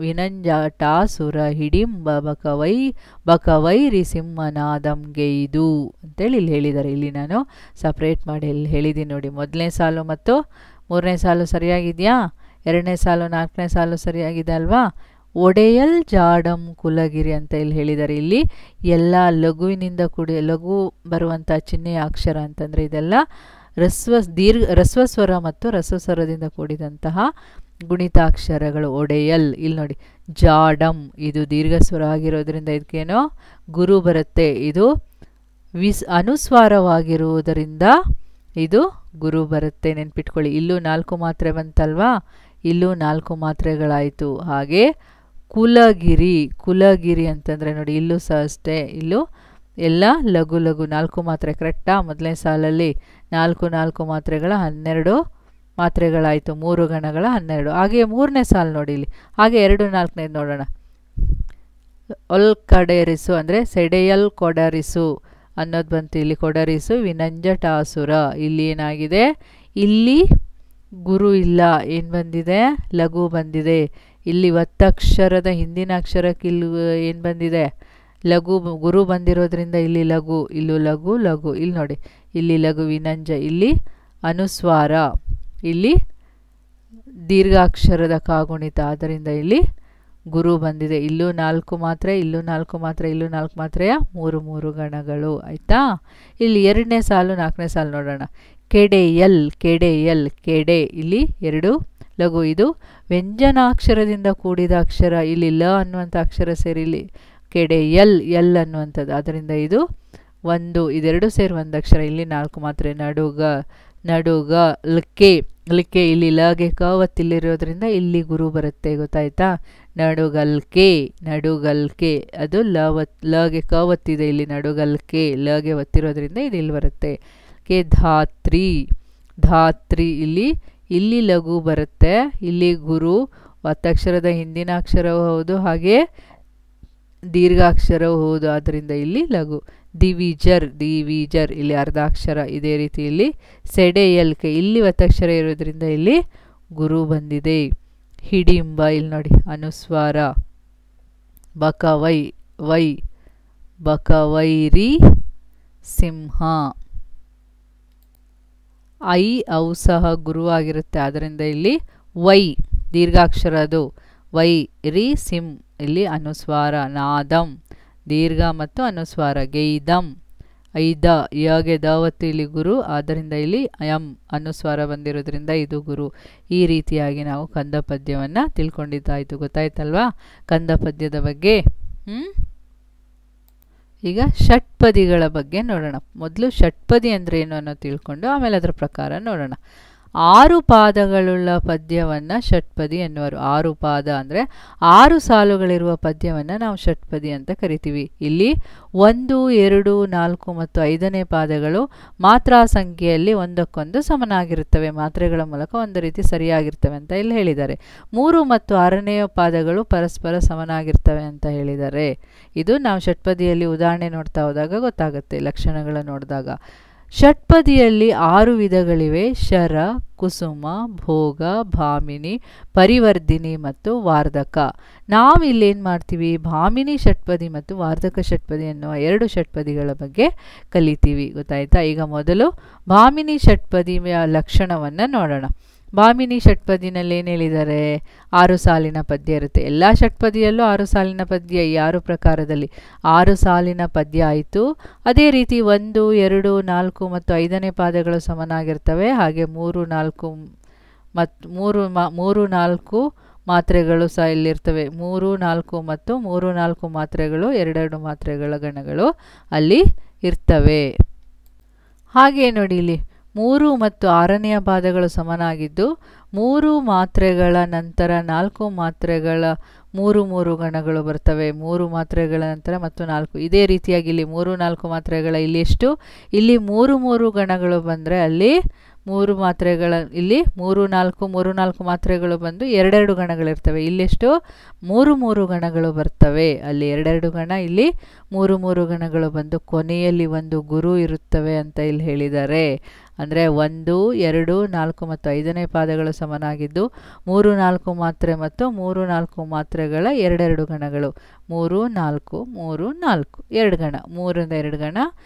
ವಿನಂಜಟಾಸುರ ಹಿಡಿಂಬ ಬಕವೈರಿ ಸಿಂಹನಾದಂ ಗೆಯ್ದು ಅಂತೇಳಿ ಇಲ್ಲಿ ಹೇಳಿದ್ದಾರೆ. ಇಲ್ಲಿ ನಾನು ಸಪ್ರೇಟ್ ಮಾಡಿ ಇಲ್ಲಿ ಹೇಳಿದ್ದೀನಿ ನೋಡಿ. 1ನೇ ಸಾಲು ಮತ್ತು 3ನೇ ಸಾಲು ಸರಿಯಾಗಿದೆಯಾ? 2ನೇ ಸಾಲು 4ನೇ ಸಾಲು ಸರಿಯಾಗಿದೆ ಅಲ್ವಾ? ಒಡೆಯಲ್ ಜಾಡಂ ಕುಲಗಿರಿ ಅಂತ ಇಲ್ಲಿ ಹೇಳಿದ್ದಾರೆ. ಇಲ್ಲಿ ಎಲ್ಲ ಲಘುವಿನಿಂದ ಕೂಡಿ, ಲಘು ಬರುವಂಥ ಚಿಹ್ನೆಯ ಅಕ್ಷರ ಅಂತಂದರೆ ಇದೆಲ್ಲ ರಸ್ವಸ್ವರ ಮತ್ತು ರಸಸ್ವರದಿಂದ ಕೂಡಿದಂತಹ ಗುಣಿತಾಕ್ಷರಗಳು. ಒಡೆಯಲ್ ಇಲ್ಲಿ ನೋಡಿ. ಜಾಡಂ ಇದು ದೀರ್ಘಸ್ವರ ಆಗಿರೋದ್ರಿಂದ ಇದಕ್ಕೇನೋ ಗುರು ಬರುತ್ತೆ. ಇದು ಅನುಸ್ವಾರವಾಗಿರುವುದರಿಂದ ಇದು ಗುರು ಬರುತ್ತೆ. ನೆನ್ಪಿಟ್ಕೊಳ್ಳಿ. ಇಲ್ಲೂ 4 ಮಾತ್ರೆ ಬಂತಲ್ವಾ? ಇಲ್ಲೂ 4 ಮಾತ್ರೆಗಳಾಯಿತು. ಹಾಗೆ ಕುಲಗಿರಿ ಅಂತಂದರೆ ನೋಡಿ, ಇಲ್ಲೂ ಸಹ ಅಷ್ಟೇ. ಇಲ್ಲೂ ಎಲ್ಲ ಲಘು 4 ಮಾತ್ರೆ. ಕರೆಕ್ಟಾ? 1ನೇ ಸಾಲಲ್ಲಿ 4 ಮಾತ್ರೆಗಳ 12 ಮಾತ್ರೆಗಳಾಯಿತು. 3 ಗಣಗಳ 12. ಹಾಗೆ 3ನೇ ಸಾಲು ನೋಡಿ ಇಲ್ಲಿ. ಹಾಗೆ 2 4ನೇದು ನೋಡೋಣ. ಕೊಡರಿಸು ಅಂದರೆ ಸೆಡೆಯಲ್ ಕೊಡರಿಸು ಅನ್ನೋದು ಬಂತು. ಇಲ್ಲಿ ಕೊಡರಿಸು ವಿನಂಜಟಾಸುರ. ಇಲ್ಲಿ ಏನಾಗಿದೆ? ಇಲ್ಲಿ ಗುರು ಇಲ್ಲ. ಏನು ಬಂದಿದೆ? ಲಘು ಬಂದಿದೆ. ಇಲ್ಲಿ ಒತ್ತಕ್ಷರದ ಹಿಂದಿನ ಅಕ್ಷರಕ್ಕೆ ಇಲ್ಲಿ ಏನು ಬಂದಿದೆ? ಲಘು. ಗುರು ಬಂದಿರೋದ್ರಿಂದ ಇಲ್ಲಿ ಲಘು. ಇಲ್ಲೂ ಲಘು. ಇಲ್ಲಿ ನೋಡಿ, ಇಲ್ಲಿ ಲಘು ವಿನಂಜ. ಇಲ್ಲಿ ಅನುಸ್ವಾರ. ಇಲ್ಲಿ ದೀರ್ಘಾಕ್ಷರದ ಕಾಗುಣಿತ. ಆದ್ದರಿಂದ ಇಲ್ಲಿ ಗುರು ಬಂದಿದೆ. ಇಲ್ಲೂ 4 ಮಾತ್ರೆ, ಇಲ್ಲೂ 4 ಮಾತ್ರೆ, ಇಲ್ಲೂ 4 ಮಾತ್ರೆಯ 3 ಗಣಗಳು. ಆಯಿತಾ? ಇಲ್ಲಿ 2ನೇ ಸಾಲು 4ನೇ ಸಾಲು ನೋಡೋಣ. ಕೆಡೆಯಲ್ ಕೆಡೆ. ಇಲ್ಲಿ 2 ಲಘು. ಇದು ವ್ಯಂಜನಾಕ್ಷರದಿಂದ ಕೂಡಿದ ಅಕ್ಷರ. ಇಲ್ಲಿ ಲ ಅನ್ನುವಂಥ ಅಕ್ಷರ ಸೇರಿ ಇಲ್ಲಿ ಕೆಡೆಯಲ್ ಎಲ್ ಅನ್ನುವಂಥದ್ದು. ಆದ್ದರಿಂದ ಇದು 1. ಇದೆರಡು ಸೇರಿ ಒಂದು ಅಕ್ಷರ. ಇಲ್ಲಿ 4 ಮಾತ್ರೆ. ನಡುಗ ಲಿಕ್ಕೆ. ಇಲ್ಲಿ ಲಗೆ ಕ ಒತ್ತಿಲ್ಲಿರೋದ್ರಿಂದ ಇಲ್ಲಿ ಗುರು ಬರುತ್ತೆ. ಗೊತ್ತಾಯ್ತಾ? ನಡುಗಲ್ಕೆ. ಅದು ಲಗೆ ಕ ಒತ್ತಿದೆ. ಇಲ್ಲಿ ನಡುಗಲ್ಕೆ ಲಗೆ ಒತ್ತಿರೋದ್ರಿಂದ ಇದು ಇಲ್ಲಿ ಬರುತ್ತೆ. ಕೆ ಧಾತ್ರಿ. ಧಾತ್ರಿ. ಇಲ್ಲಿ ಲಘು ಬರುತ್ತೆ, ಇಲ್ಲಿ ಗುರು ಒತ್ತಕ್ಷರದ ಹಿಂದಿನ ಅಕ್ಷರವೂ ಹೌದು, ಹಾಗೆ ದೀರ್ಘಾಕ್ಷರವೂ ಹೌದು, ಆದ್ದರಿಂದ ಇಲ್ಲಿ ಲಘು. ದಿವಿಜರ್ ಇಲ್ಲಿ ಅರ್ಧಾಕ್ಷರ. ಇದೇ ರೀತಿ ಇಲ್ಲಿ ಸೆಡೆಯಲ್ಕೆ, ಇಲ್ಲಿ ಒತ್ತಕ್ಷರ ಇರೋದ್ರಿಂದ ಇಲ್ಲಿ ಗುರು ಬಂದಿದೆ. ಹಿಡಿಂಬ, ಇಲ್ಲಿ ನೋಡಿ ಅನುಸ್ವಾರ. ಬಕವೈರಿ ಸಿಂಹ. ಔ ಸಹ ಗುರುವಾಗಿರುತ್ತೆ, ಆದ್ದರಿಂದ ಇಲ್ಲಿ ವೈ ದೀರ್ಘಾಕ್ಷರ ಅದು. ರಿ ಸಿಂ, ಇಲ್ಲಿ ಅನುಸ್ವಾರ. ನಾದಂ ದೀರ್ಘ ಮತ್ತು ಅನುಸ್ವಾರ. ಗೈದಂ ಯಗೆ ದಾವತ್ತು ಇಲ್ಲಿ ಗುರು, ಆದ್ದರಿಂದ ಇಲ್ಲಿ ಅನುಸ್ವಾರ ಬಂದಿರೋದ್ರಿಂದ ಇದು ಗುರು. ಈ ರೀತಿಯಾಗಿ ನಾವು ಕಂದ ಪದ್ಯವನ್ನು ತಿಳ್ಕೊಂಡಿದ್ದಾಯಿತು. ಗೊತ್ತಾಯ್ತಲ್ವಾ ಕಂದ ಪದ್ಯದ ಬಗ್ಗೆ? ಈಗ ಷಟ್ಪದಿಗಳ ಬಗ್ಗೆ ನೋಡೋಣ. ಮೊದಲು ಷಟ್ಪದಿ ಅಂದರೆ ಏನು ಅನ್ನೋ ತಿಳ್ಕೊಂಡು ಆಮೇಲೆ ಅದರ ಪ್ರಕಾರ ನೋಡೋಣ. 6 ಪಾದಗಳುಳ್ಳ ಪದ್ಯವನ್ನು ಷಟ್ಪದಿ ಎನ್ನುವರು. 6 ಪಾದ ಅಂದರೆ 6 ಸಾಲುಗಳಿರುವ ಪದ್ಯವನ್ನು ನಾವು ಷಟ್ಪದಿ ಅಂತ ಕರಿತೀವಿ. ಇಲ್ಲಿ 1, 2, 4 ಮತ್ತು 5ನೇ ಪಾದಗಳು ಮಾತ್ರಾ ಸಂಖ್ಯೆಯಲ್ಲಿ ಒಂದಕ್ಕೊಂದು ಸಮನಾಗಿರುತ್ತವೆ. ಮಾತ್ರೆಗಳ ಮೂಲಕ ಒಂದು ರೀತಿ ಸರಿಯಾಗಿರ್ತವೆ ಅಂತ ಇಲ್ಲಿ ಹೇಳಿದ್ದಾರೆ. 3 ಮತ್ತು 6ನೇ ಪಾದಗಳು ಪರಸ್ಪರ ಸಮನಾಗಿರ್ತವೆ ಅಂತ ಹೇಳಿದ್ದಾರೆ. ಇದು ನಾವು ಷಟ್ಪದಿಯಲ್ಲಿ ಉದಾಹರಣೆ ನೋಡ್ತಾ ಹೋದಾಗ ಗೊತ್ತಾಗುತ್ತೆ, ಲಕ್ಷಣಗಳ ನೋಡಿದಾಗ. ಷಟ್ಪದಿಯಲ್ಲಿ 6 ವಿಧಗಳಿವೆ. ಶರ, ಕುಸುಮ, ಭೋಗ, ಭಾಮಿನಿ, ಪರಿವರ್ಧಿನಿ ಮತ್ತು ವಾರ್ಧಕ. ನಾವು ಇಲ್ಲೇನು ಮಾಡ್ತೀವಿ, ಭಾಮಿನಿ ಷಟ್ಪದಿ ಮತ್ತು ವಾರ್ಧಕ ಷಟ್ಪದಿ ಎನ್ನುವ 2 ಷಟ್ಪದಿಗಳ ಬಗ್ಗೆ ಕಲಿತೀವಿ. ಗೊತ್ತಾಯ್ತಾ? ಈಗ ಮೊದಲು ಭಾಮಿನಿ ಷಟ್ಪದಿಯ ಲಕ್ಷಣವನ್ನು ನೋಡೋಣ. ಭಾಮಿನಿ ಷಟ್ಪದಿನಲ್ಲಿ ಏನು ಹೇಳಿದ್ದಾರೆ? 6 ಸಾಲಿನ ಪದ್ಯ ಇರುತ್ತೆ. ಎಲ್ಲ ಷಟ್ಪದಿಯಲ್ಲೂ 6 ಸಾಲಿನ ಪದ್ಯ. ಈ 6 ಪ್ರಕಾರದಲ್ಲಿ 6 ಸಾಲಿನ ಪದ್ಯ ಆಯಿತು. ಅದೇ ರೀತಿ 1, 2, 4 ಮತ್ತು 5ನೇ ಪಾದಗಳು ಸಮನಾಗಿರ್ತವೆ. ಹಾಗೆ 3, 4 ಮಾತ್ರೆಗಳು ಸಹ ಇಲ್ಲಿರ್ತವೆ. 3, 4 ಮತ್ತು 3, 4 ಮಾತ್ರೆಗಳು, 2 ಮಾತ್ರೆಗಳ ಗಣಗಳು ಅಲ್ಲಿ ಇರ್ತವೆ. ಹಾಗೆ ನೋಡಿ, ಇಲ್ಲಿ 3 ಮತ್ತು 6ನೆಯ ಪಾದಗಳು ಸಮನಾಗಿದ್ದು 3 ಮಾತ್ರೆಗಳ ನಂತರ 4 ಮಾತ್ರೆಗಳ 3 ಗಣಗಳು ಬರ್ತವೆ. 3 ಮಾತ್ರೆಗಳ ನಂತರ ಮತ್ತು 4. ಇದೇ ರೀತಿಯಾಗಿ ಇಲ್ಲಿ 3, 4 ಮಾತ್ರೆಗಳ ಇಲ್ಲಿ ಎಷ್ಟು? ಇಲ್ಲಿ 3 ಗಣಗಳು ಬಂದರೆ ಅಲ್ಲಿ 3 ಮಾತ್ರೆಗಳ ಇಲ್ಲಿ 3, 4 ಮಾತ್ರೆಗಳು ಬಂದು 2 ಗಣಗಳಿರ್ತವೆ. ಇಲ್ಲೆಷ್ಟು? 3 ಗಣಗಳು ಬರ್ತವೆ. ಅಲ್ಲಿ 2 ಗಣ, ಇಲ್ಲಿ 3 ಗಣಗಳು ಬಂದು ಕೊನೆಯಲ್ಲಿ ಒಂದು ಗುರು ಇರುತ್ತವೆ ಅಂತ ಇಲ್ಲಿ ಹೇಳಿದ್ದಾರೆ. ಅಂದರೆ 1, 2, 4 ಮತ್ತು 5ನೇ ಪಾದಗಳು ಸಮನಾಗಿದ್ದು 3, 4 ಮಾತ್ರೆ ಮತ್ತು 3, 4 ಮಾತ್ರೆಗಳ 2 ಗಣಗಳು. 3, 4, 3, 4 2 ಗಣ, 3ರಿಂದ 2 ಗಣ,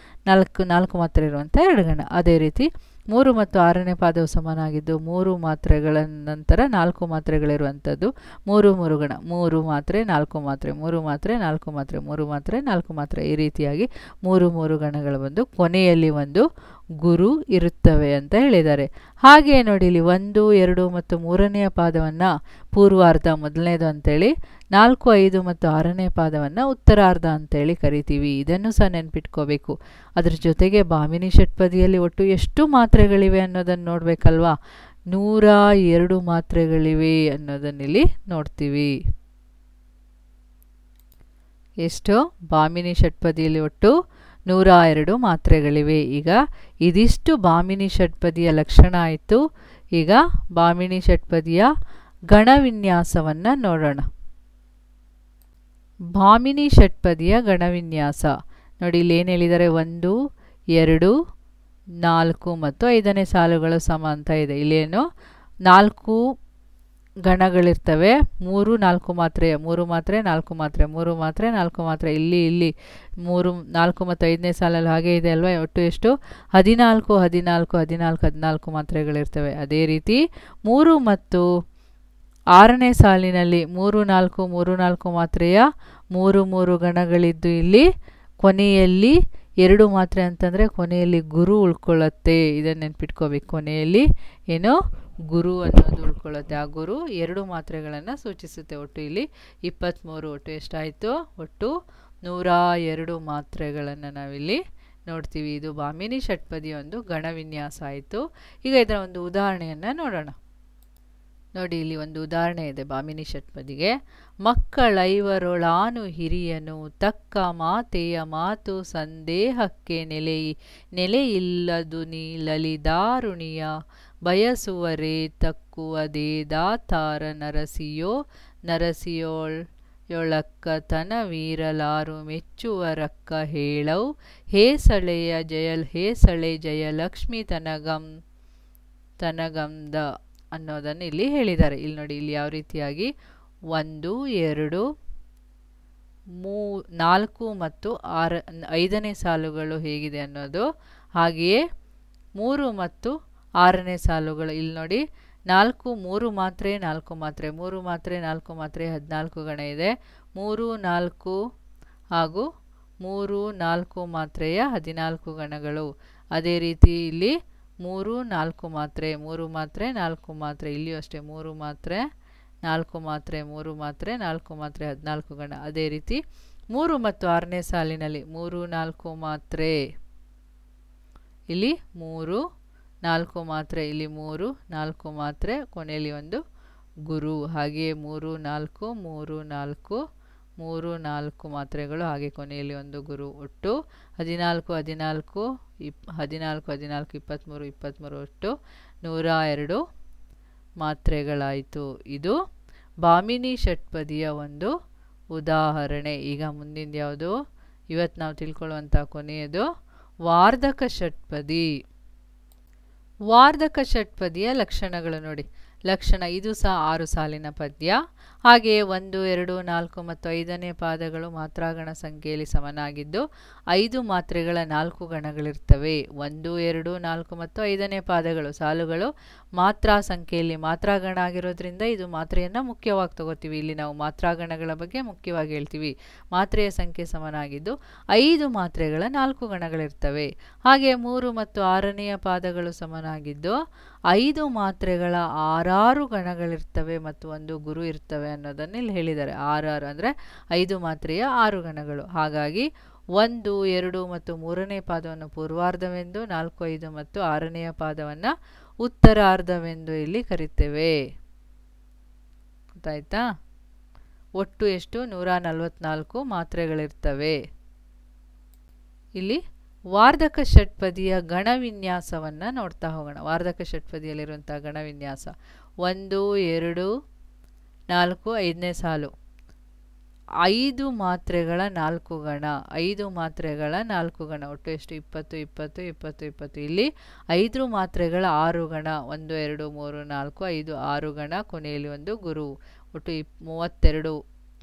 4 ಮಾತ್ರೆ ಇರುವಂಥ 2 ಗಣ. ಅದೇ ರೀತಿ 3 ಮತ್ತು 6ನೇ ಪಾದವು ಸಮನಾಗಿದ್ದು 3 ಮಾತ್ರೆಗಳ ನಂತರ 4 ಮಾತ್ರೆಗಳಿರುವಂಥದ್ದು 3 ಗಣ. 3 ಮಾತ್ರೆ 4 ಮಾತ್ರೆ, 3 ಮಾತ್ರೆ 4 ಮಾತ್ರೆ, 3 ಮಾತ್ರೆ 4 ಮಾತ್ರೆ. ಈ ರೀತಿಯಾಗಿ 3 ಗಣಗಳು ಬಂದು ಕೊನೆಯಲ್ಲಿ ಒಂದು ಗುರು ಇರುತ್ತವೆ ಅಂತ ಹೇಳಿದ್ದಾರೆ. ಹಾಗೆ ನೋಡಿ, ಇಲ್ಲಿ 1, 2 ಮತ್ತು 3ನೆಯ ಪಾದವನ್ನು ಪೂರ್ವಾರ್ಧ ಮೊದಲನೇದು ಅಂತೇಳಿ, 4, 5 ಮತ್ತು 6ನೇ ಪಾದವನ್ನು ಉತ್ತರಾರ್ಧ ಅಂತೇಳಿ ಕರಿತೀವಿ. ಇದನ್ನು ಸಹ ನೆನ್ಪಿಟ್ಕೋಬೇಕು. ಅದ್ರ ಜೊತೆಗೆ ಭಾಮಿನಿ ಷಟ್ಪದಿಯಲ್ಲಿ ಒಟ್ಟು ಎಷ್ಟು ಮಾತ್ರೆಗಳಿವೆ ಅನ್ನೋದನ್ನು ನೋಡಬೇಕಲ್ವಾ? 102 ಮಾತ್ರೆಗಳಿವೆ ಅನ್ನೋದನ್ನಿಲ್ಲಿ ನೋಡ್ತೀವಿ. ಎಷ್ಟು? ಭಾಮಿನಿ ಷಟ್ಪದಿಯಲ್ಲಿ ಒಟ್ಟು 102 ಮಾತ್ರೆಗಳಿವೆ. ಈಗ ಇದಿಷ್ಟು ಭಾಮಿನಿ ಷಟ್ಪದಿಯ ಲಕ್ಷಣ ಆಯಿತು. ಈಗ ಭಾಮಿನಿ ಷಟ್ಪದಿಯ ಗಣವಿನ್ಯಾಸವನ್ನು ನೋಡೋಣ. ಭಾಮಿನಿ ಷಟ್ಪದಿಯ ಗಣವಿನ್ಯಾಸ ನೋಡಿ, ಇಲ್ಲಿ ಏನು ಹೇಳಿದ್ದಾರೆ? 1, 2, 4 ಮತ್ತು 5ನೇ ಸಾಲುಗಳು ಸಮ ಅಂತ ಇದೆ. ಇಲ್ಲೇನು 4 ಗಣಗಳಿರ್ತವೆ. 3, 4 ಮಾತ್ರೆ, 3 ಮಾತ್ರೆ 4 ಮಾತ್ರೆ, 3 ಮಾತ್ರೆ 4 ಮಾತ್ರೆ. ಇಲ್ಲಿ 3, 4 ಮತ್ತು 5ನೇ ಸಾಲಲ್ಲಿ ಹಾಗೆ ಇದೆ ಅಲ್ವಾ? ಒಟ್ಟು ಎಷ್ಟು? 14, 14, 14, 14 ಮಾತ್ರೆಗಳಿರ್ತವೆ. ಅದೇ ರೀತಿ 3 ಮತ್ತು 6ನೇ ಸಾಲಿನಲ್ಲಿ 3, 4, 3, 4 ಮಾತ್ರೆಯ 3 ಗಣಗಳಿದ್ದು ಇಲ್ಲಿ ಕೊನೆಯಲ್ಲಿ 2 ಮಾತ್ರೆ ಅಂತಂದರೆ ಕೊನೆಯಲ್ಲಿ ಗುರು ಉಳ್ಕೊಳ್ಳುತ್ತೆ. ಇದನ್ನು ನೆನ್ಪಿಟ್ಕೋಬೇಕು. ಕೊನೆಯಲ್ಲಿ ಏನೋ ಗುರು ಅನ್ನೋದು ಉಳ್ಕೊಳ್ಳುತ್ತೆ. ಆ ಗುರು 2 ಮಾತ್ರೆಗಳನ್ನು ಸೂಚಿಸುತ್ತೆ. ಒಟ್ಟು ಇಲ್ಲಿ 23. ಒಟ್ಟು ಎಷ್ಟಾಯಿತು? ಒಟ್ಟು 102 ಮಾತ್ರೆಗಳನ್ನು ನಾವಿಲ್ಲಿ ನೋಡ್ತೀವಿ. ಇದು ಭಾಮಿನಿ ಷಟ್ಪದಿಯ ಒಂದು ಗಣವಿನ್ಯಾಸ ಆಯಿತು. ಈಗ ಇದರ ಒಂದು ಉದಾಹರಣೆಯನ್ನು ನೋಡೋಣ. ನೋಡಿ ಇಲ್ಲಿ ಒಂದು ಉದಾಹರಣೆ ಇದೆ ಭಾಮಿನಿ ಷಟ್ಪದಿಗೆ. ಮಕ್ಕಳೈವರೊಳಾನು ಹಿರಿಯನು ತಕ್ಕ ಮಾತೆಯ ಮಾತು ಸಂದೇಹಕ್ಕೆ ನೆಲೆಯಿಲ್ಲದು ನೀ ಲಲಿದಾರುಣಿಯ ಬಯಸುವರೇ ತಕ್ಕುವದೇ ದಾತಾರ ನರಸಿಯೋಳಕ್ಕ ತನ ವೀರಲಾರು ಮೆಚ್ಚುವರಕ್ಕ ಹೇಳೌ ಹೇಸಳೆ ಜಯಲಕ್ಷ್ಮಿ ತನಗಂದ ಅನ್ನೋದನ್ನು ಇಲ್ಲಿ ಹೇಳಿದ್ದಾರೆ. ಇಲ್ಲಿ ನೋಡಿ, ಇಲ್ಲಿ ಯಾವ ರೀತಿಯಾಗಿ 1, 2, 4 ಮತ್ತು 5ನೇ ಸಾಲುಗಳು ಹೇಗಿದೆ ಅನ್ನೋದು, ಹಾಗೆಯೇ 3 ಮತ್ತು 6ನೇ ಸಾಲುಗಳು. ಇಲ್ಲಿ ನೋಡಿ 4 3 ಮಾತ್ರೆ 4 ಮಾತ್ರೆ 3 ಮಾತ್ರೆ 4 ಮಾತ್ರೆ 14 ಗಣ ಇದೆ. 3 4 ಹಾಗೂ 3 4 ಮಾತ್ರೆಯ 14 ಗಣಗಳು. ಅದೇ ರೀತಿ ಇಲ್ಲಿ 3 4 ಮಾತ್ರೆ 3 ಮಾತ್ರೆ 4 ಮಾತ್ರೆ, ಇಲ್ಲಿಯೂ ಅಷ್ಟೇ 3 ಮಾತ್ರೆ 4 ಮಾತ್ರೆ 3 ಮಾತ್ರೆ 4 ಮಾತ್ರೆ 14 ಗಣ. ಅದೇ ರೀತಿ 3 ಮತ್ತು 6ನೇ ಸಾಲಿನಲ್ಲಿ 3 4 ಮಾತ್ರೆ, ಇಲ್ಲಿ 3 4 ಮಾತ್ರೆ, ಇಲ್ಲಿ 3 4 ಮಾತ್ರೆ, ಕೊನೆಯಲ್ಲಿ ಒಂದು ಗುರು. ಹಾಗೆಯೇ 3 4 3 4 3 4 ಮಾತ್ರೆಗಳು, ಹಾಗೆ ಕೊನೆಯಲ್ಲಿ ಒಂದು ಗುರು. ಒಟ್ಟು 14 14 14 14 23 23 ಒಟ್ಟು 102 ಮಾತ್ರೆಗಳಾಯಿತು. ಇದು ಭಾಮಿನಿ ಷಟ್ಪದಿಯ ಒಂದು ಉದಾಹರಣೆ. ಈಗ ಮುಂದಿನ ಯಾವುದು, ಇವತ್ತು ನಾವು ತಿಳ್ಕೊಳ್ಳುವಂಥ ಕೊನೆಯದು ವಾರ್ಧಕ ಷಟ್ಪದಿ. ವಾರ್ಧಕ ಷಟ್ಪದಿಯ ಲಕ್ಷಣಗಳು ನೋಡಿ. ಲಕ್ಷಣ, ಇದು ಸಹ 6 ಸಾಲಿನ ಪದ್ಯ. ಹಾಗೆಯೇ 1 2 4 ಮತ್ತು 5ನೇ ಪಾದಗಳು ಮಾತ್ರಾಗಣ ಸಂಖ್ಯೆಯಲ್ಲಿ ಸಮನಾಗಿದ್ದು 5 ಮಾತ್ರೆಗಳ 4 ಗಣಗಳಿರ್ತವೆ. 1 2 4 ಮತ್ತು 5ನೇ ಪಾದಗಳು ಸಾಲುಗಳು ಮಾತ್ರಾ ಸಂಖ್ಯೆಯಲ್ಲಿ ಮಾತ್ರಾಗಣ ಆಗಿರೋದ್ರಿಂದ ಇದು ಮಾತ್ರೆಯನ್ನು ಮುಖ್ಯವಾಗಿ ತಗೋತೀವಿ. ಇಲ್ಲಿ ನಾವು ಮಾತ್ರಾಗಣಗಳ ಬಗ್ಗೆ ಮುಖ್ಯವಾಗಿ ಹೇಳ್ತೀವಿ. ಮಾತ್ರೆಯ ಸಂಖ್ಯೆ ಸಮನಾಗಿದ್ದು 5 ಮಾತ್ರೆಗಳ 4 ಗಣಗಳಿರ್ತವೆ. ಹಾಗೆ 3 ಮತ್ತು 6ನೆಯ ಪಾದಗಳು ಸಮನಾಗಿದ್ದು 5 ಮಾತ್ರೆಗಳ 6 ಗಣಗಳಿರ್ತವೆ ಮತ್ತು ಒಂದು ಗುರು ಇರ್ತವೆ ಅನ್ನೋದನ್ನು ಇಲ್ಲಿ ಹೇಳಿದ್ದಾರೆ. 6 ಅಂದರೆ 5 ಮಾತ್ರೆಯ 6 ಗಣಗಳು. ಹಾಗಾಗಿ 1 2 ಮತ್ತು 3ನೇ ಪಾದವನ್ನು ಪೂರ್ವಾರ್ಧವೆಂದು, 4 5 ಮತ್ತು 6ನೆಯ ಪಾದವನ್ನು ಉತ್ತರಾರ್ಧವೆಂದು ಇಲ್ಲಿ ಕರಿತೇವೆ. ಗೊತ್ತಾಯ್ತಾ? ಒಟ್ಟು ಎಷ್ಟು? 144 ಮಾತ್ರೆಗಳಿರ್ತವೆ. ಇಲ್ಲಿ ವಾರ್ಧಕ ಷಟ್ಪದಿಯ ಗಣವಿನ್ಯಾಸವನ್ನು ನೋಡ್ತಾ ಹೋಗೋಣ. ವಾರ್ಧಕ ಷಟ್ಪದಿಯಲ್ಲಿರುವಂಥ ಗಣವಿನ್ಯಾಸ 1 2 4 5ನೇ ಸಾಲು, 5 ಮಾತ್ರೆಗಳ 4 ಗಣ, 5 ಮಾತ್ರೆಗಳ 4 ಗಣ, ಒಟ್ಟು ಎಷ್ಟು? 20 20 20 20. ಇಲ್ಲಿ 5 ಮಾತ್ರೆಗಳ 6 ಗಣ, 1 2 3 4 5 6 ಗಣ, ಕೊನೆಯಲ್ಲಿ ಒಂದು ಗುರು, ಒಟ್ಟು 32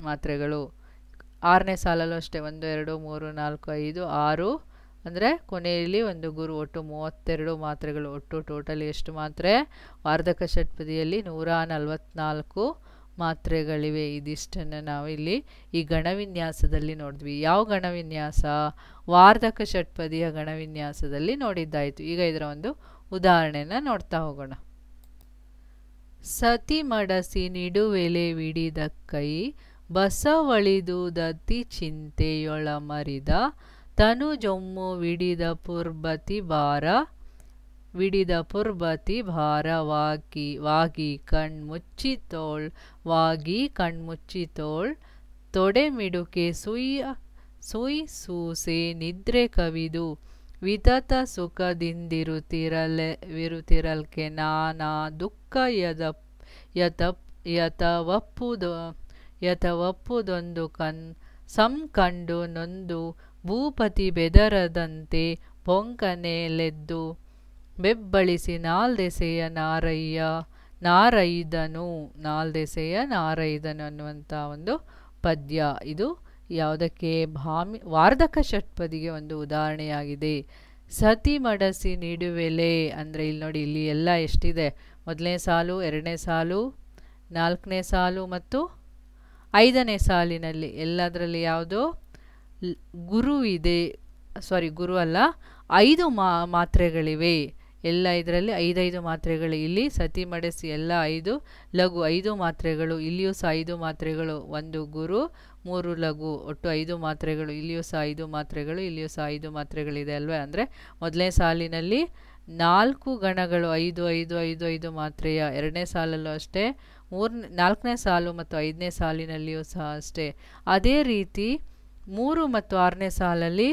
ಮಾತ್ರೆಗಳು. 6ನೇ ಸಾಲಲ್ಲೂ ಅಷ್ಟೇ 1 2 3 4 5 6 ಅಂದರೆ ಕೊನೆಯಲ್ಲಿ ಒಂದು ಗುರು, ಒಟ್ಟು 32 ಮಾತ್ರೆಗಳು. ಒಟ್ಟು ಟೋಟಲಿ ಎಷ್ಟು ಮಾತ್ರೆ? ವಾರ್ಧಕ ಷಟ್ಪದಿಯಲ್ಲಿ 144 ಮಾತ್ರೆಗಳಿವೆ. ಇದಿಷ್ಟನ್ನು ನಾವು ಇಲ್ಲಿ ಈ ಗಣವಿನ್ಯಾಸದಲ್ಲಿ ನೋಡಿದ್ವಿ. ಯಾವ ಗಣವಿನ್ಯಾಸ? ವಾರ್ಧಕ ಷಟ್ಪದಿಯ ಗಣವಿನ್ಯಾಸದಲ್ಲಿ ನೋಡಿದ್ದಾಯಿತು. ಈಗ ಇದರ ಒಂದು ಉದಾಹರಣೆಯನ್ನು ನೋಡ್ತಾ ಹೋಗೋಣ. ಸತಿ ಮಡಸಿ ನಿಡುವೆಲೆ ವಿಡಿದ ಕೈ ಬಸವಳಿದು ದತ್ತಿ ಚಿಂತೆಯೊಳ ಮರಿದ ತನು ಜೊಮ್ಮು ವಿಡಿದ ಪುರ್ಬತಿ ಭಾರವಾಗಿ ಕಣ್ಮುಚ್ಚಿತೋಳ್ ತೊಡೆ ಮಿಡುಕೆ ಸುಯ್ ಸೂಸೆ ನಿದ್ರೆ ಕವಿದು ವಿತತ ಸುಖದಿಂದಿರುತ್ತಿರಲ್ಕೆ ನಾನಾ ದುಃಖ ಯತವಪ್ಪುದೊಂದು ಸಂಕಂಡು ನೊಂದು ಭೂಪತಿ ಬೆದರದಂತೆ ಬೊಂಕನೆಲೆದ್ದು ಬೆಬ್ಬಳಿಸಿ ನಾಲ್ದೆಸೆಯ ನಾರೈದನು ಅನ್ನುವಂಥ ಒಂದು ಪದ್ಯ. ಇದು ಯಾವುದಕ್ಕೆ? ವಾರ್ಧಕ ಷಟ್ಪದಿಗೆ ಒಂದು ಉದಾಹರಣೆಯಾಗಿದೆ. ಸತಿ ಮಡಸಿ ನಿಡುವೆಲೆ ಅಂದರೆ ಇಲ್ಲಿ ನೋಡಿ, ಇಲ್ಲಿ ಎಲ್ಲ ಎಷ್ಟಿದೆ? 1ನೇ ಸಾಲು, 2ನೇ ಸಾಲು, 4ನೇ ಸಾಲು ಮತ್ತು 5ನೇ ಸಾಲಿನಲ್ಲಿ ಎಲ್ಲದರಲ್ಲಿ ಯಾವುದು ಗುರು ಇದೆ? ಗುರು ಅಲ್ಲ, 5 ಮಾತ್ರೆಗಳಿವೆ. ಎಲ್ಲ ಇದರಲ್ಲಿ 5 ಮಾತ್ರೆಗಳು. ಇಲ್ಲಿ ಸತಿ ಮಡಸಿ ಎಲ್ಲ 5 ಲಘು 5 ಮಾತ್ರೆಗಳು. ಇಲ್ಲಿಯೂ ಸಹ 5 ಮಾತ್ರೆಗಳು, ಒಂದು ಗುರು 3 ಲಘು, ಒಟ್ಟು 5 ಮಾತ್ರೆಗಳು. ಇಲ್ಲಿಯೂ ಸಹ 5 ಮಾತ್ರೆಗಳು, ಇಲ್ಲಿಯೂ ಸಹ 5 ಮಾತ್ರೆಗಳಿದೆ ಅಲ್ವೇ? ಅಂದರೆ 1ನೇ ಸಾಲಿನಲ್ಲಿ 4 ಗಣಗಳು 5 5 5 5 ಮಾತ್ರೆಯ ಎರಡನೇ ಸಾಲಲ್ಲೂ ಅಷ್ಟೇ, ನಾಲ್ಕನೇ ಸಾಲು ಮತ್ತು 5ನೇ ಸಾಲಿನಲ್ಲಿಯೂ ಸಹ ಅಷ್ಟೇ. ಅದೇ ರೀತಿ 3 ಮತ್ತು 6ನೇ ಸಾಲಲ್ಲಿ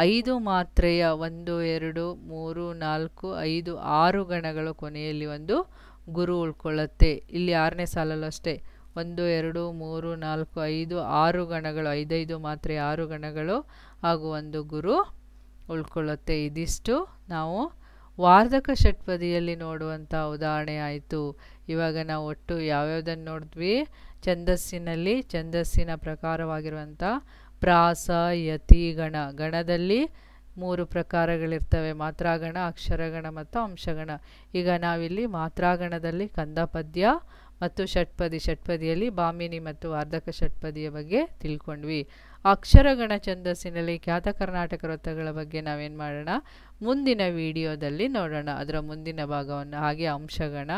5 ಮಾತ್ರೆಯ 1 2 3 4 5 6 ಗಣಗಳು ಕೊನೆಯಲ್ಲಿ ಒಂದು ಗುರು ಉಳ್ಕೊಳ್ಳುತ್ತೆ. ಇಲ್ಲಿ 6ನೇ ಸಾಲಲ್ಲೂ ಅಷ್ಟೇ 1 2 3 4 5 6 ಗಣಗಳು, 5 ಮಾತ್ರೆ 6 ಗಣಗಳು ಹಾಗೂ ಒಂದು ಗುರು ಉಳ್ಕೊಳ್ಳುತ್ತೆ. ಇದಿಷ್ಟು ನಾವು ವಾರ್ಧಕ ಷಟ್ಪದಿಯಲ್ಲಿ ನೋಡುವಂಥ ಉದಾಹರಣೆ ಆಯಿತು. ಇವಾಗ ನಾವು ಒಟ್ಟು ಯಾವ್ಯಾವುದನ್ನು ನೋಡಿದ್ವಿ? ಛಂದಸ್ಸಿನಲ್ಲಿ ಛಂದಸ್ಸಿನ ಪ್ರಕಾರವಾಗಿರುವಂಥ ಪ್ರಾಸ, ಯತಿ, ಗಣ. ಗಣದಲ್ಲಿ 3 ಪ್ರಕಾರಗಳಿರ್ತವೆ: ಮಾತ್ರಾಗಣ, ಅಕ್ಷರಗಣ ಮತ್ತು ಅಂಶಗಣ. ಈಗ ನಾವಿಲ್ಲಿ ಮಾತ್ರಾಗಣದಲ್ಲಿ ಕಂದ ಪದ್ಯ ಮತ್ತು ಷಟ್ಪದಿಯಲ್ಲಿ ಭಾಮಿನಿ ಮತ್ತು ವಾರ್ಧಕ ಷಟ್ಪದಿಯ ಬಗ್ಗೆ ತಿಳ್ಕೊಂಡ್ವಿ. ಅಕ್ಷರಗಣ ಛಂದಸ್ಸಿನಲ್ಲಿ ಖ್ಯಾತ ಕರ್ನಾಟಕ ವೃತ್ತಗಳ ಬಗ್ಗೆ ನಾವೇನು ಮಾಡೋಣ? ಮುಂದಿನ ವಿಡಿಯೋದಲ್ಲಿ ನೋಡೋಣ, ಅದರ ಮುಂದಿನ ಭಾಗವನ್ನು. ಹಾಗೆ ಅಂಶಗಣ,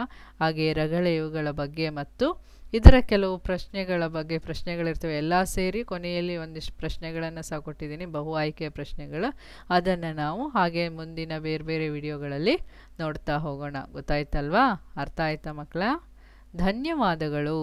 ಹಾಗೆ ರಗಳೆ, ಇವುಗಳ ಬಗ್ಗೆ ಮತ್ತು ಇದರ ಕೆಲವು ಪ್ರಶ್ನೆಗಳ ಬಗ್ಗೆ ಪ್ರಶ್ನೆಗಳಿರ್ತವೆ. ಎಲ್ಲ ಸೇರಿ ಕೊನೆಯಲ್ಲಿ ಒಂದಿಷ್ಟು ಪ್ರಶ್ನೆಗಳನ್ನು ಸಹ ಕೊಟ್ಟಿದ್ದೀನಿ, ಬಹು ಆಯ್ಕೆಯ ಪ್ರಶ್ನೆಗಳು. ಅದನ್ನು ನಾವು ಹಾಗೆ ಮುಂದಿನ ಬೇರೆ ಬೇರೆ ವಿಡಿಯೋಗಳಲ್ಲಿ ನೋಡ್ತಾ ಹೋಗೋಣ. ಗೊತ್ತಾಯ್ತಲ್ವಾ? ಅರ್ಥ ಆಯ್ತಾ ಮಕ್ಕಳ? ಧನ್ಯವಾದಗಳು.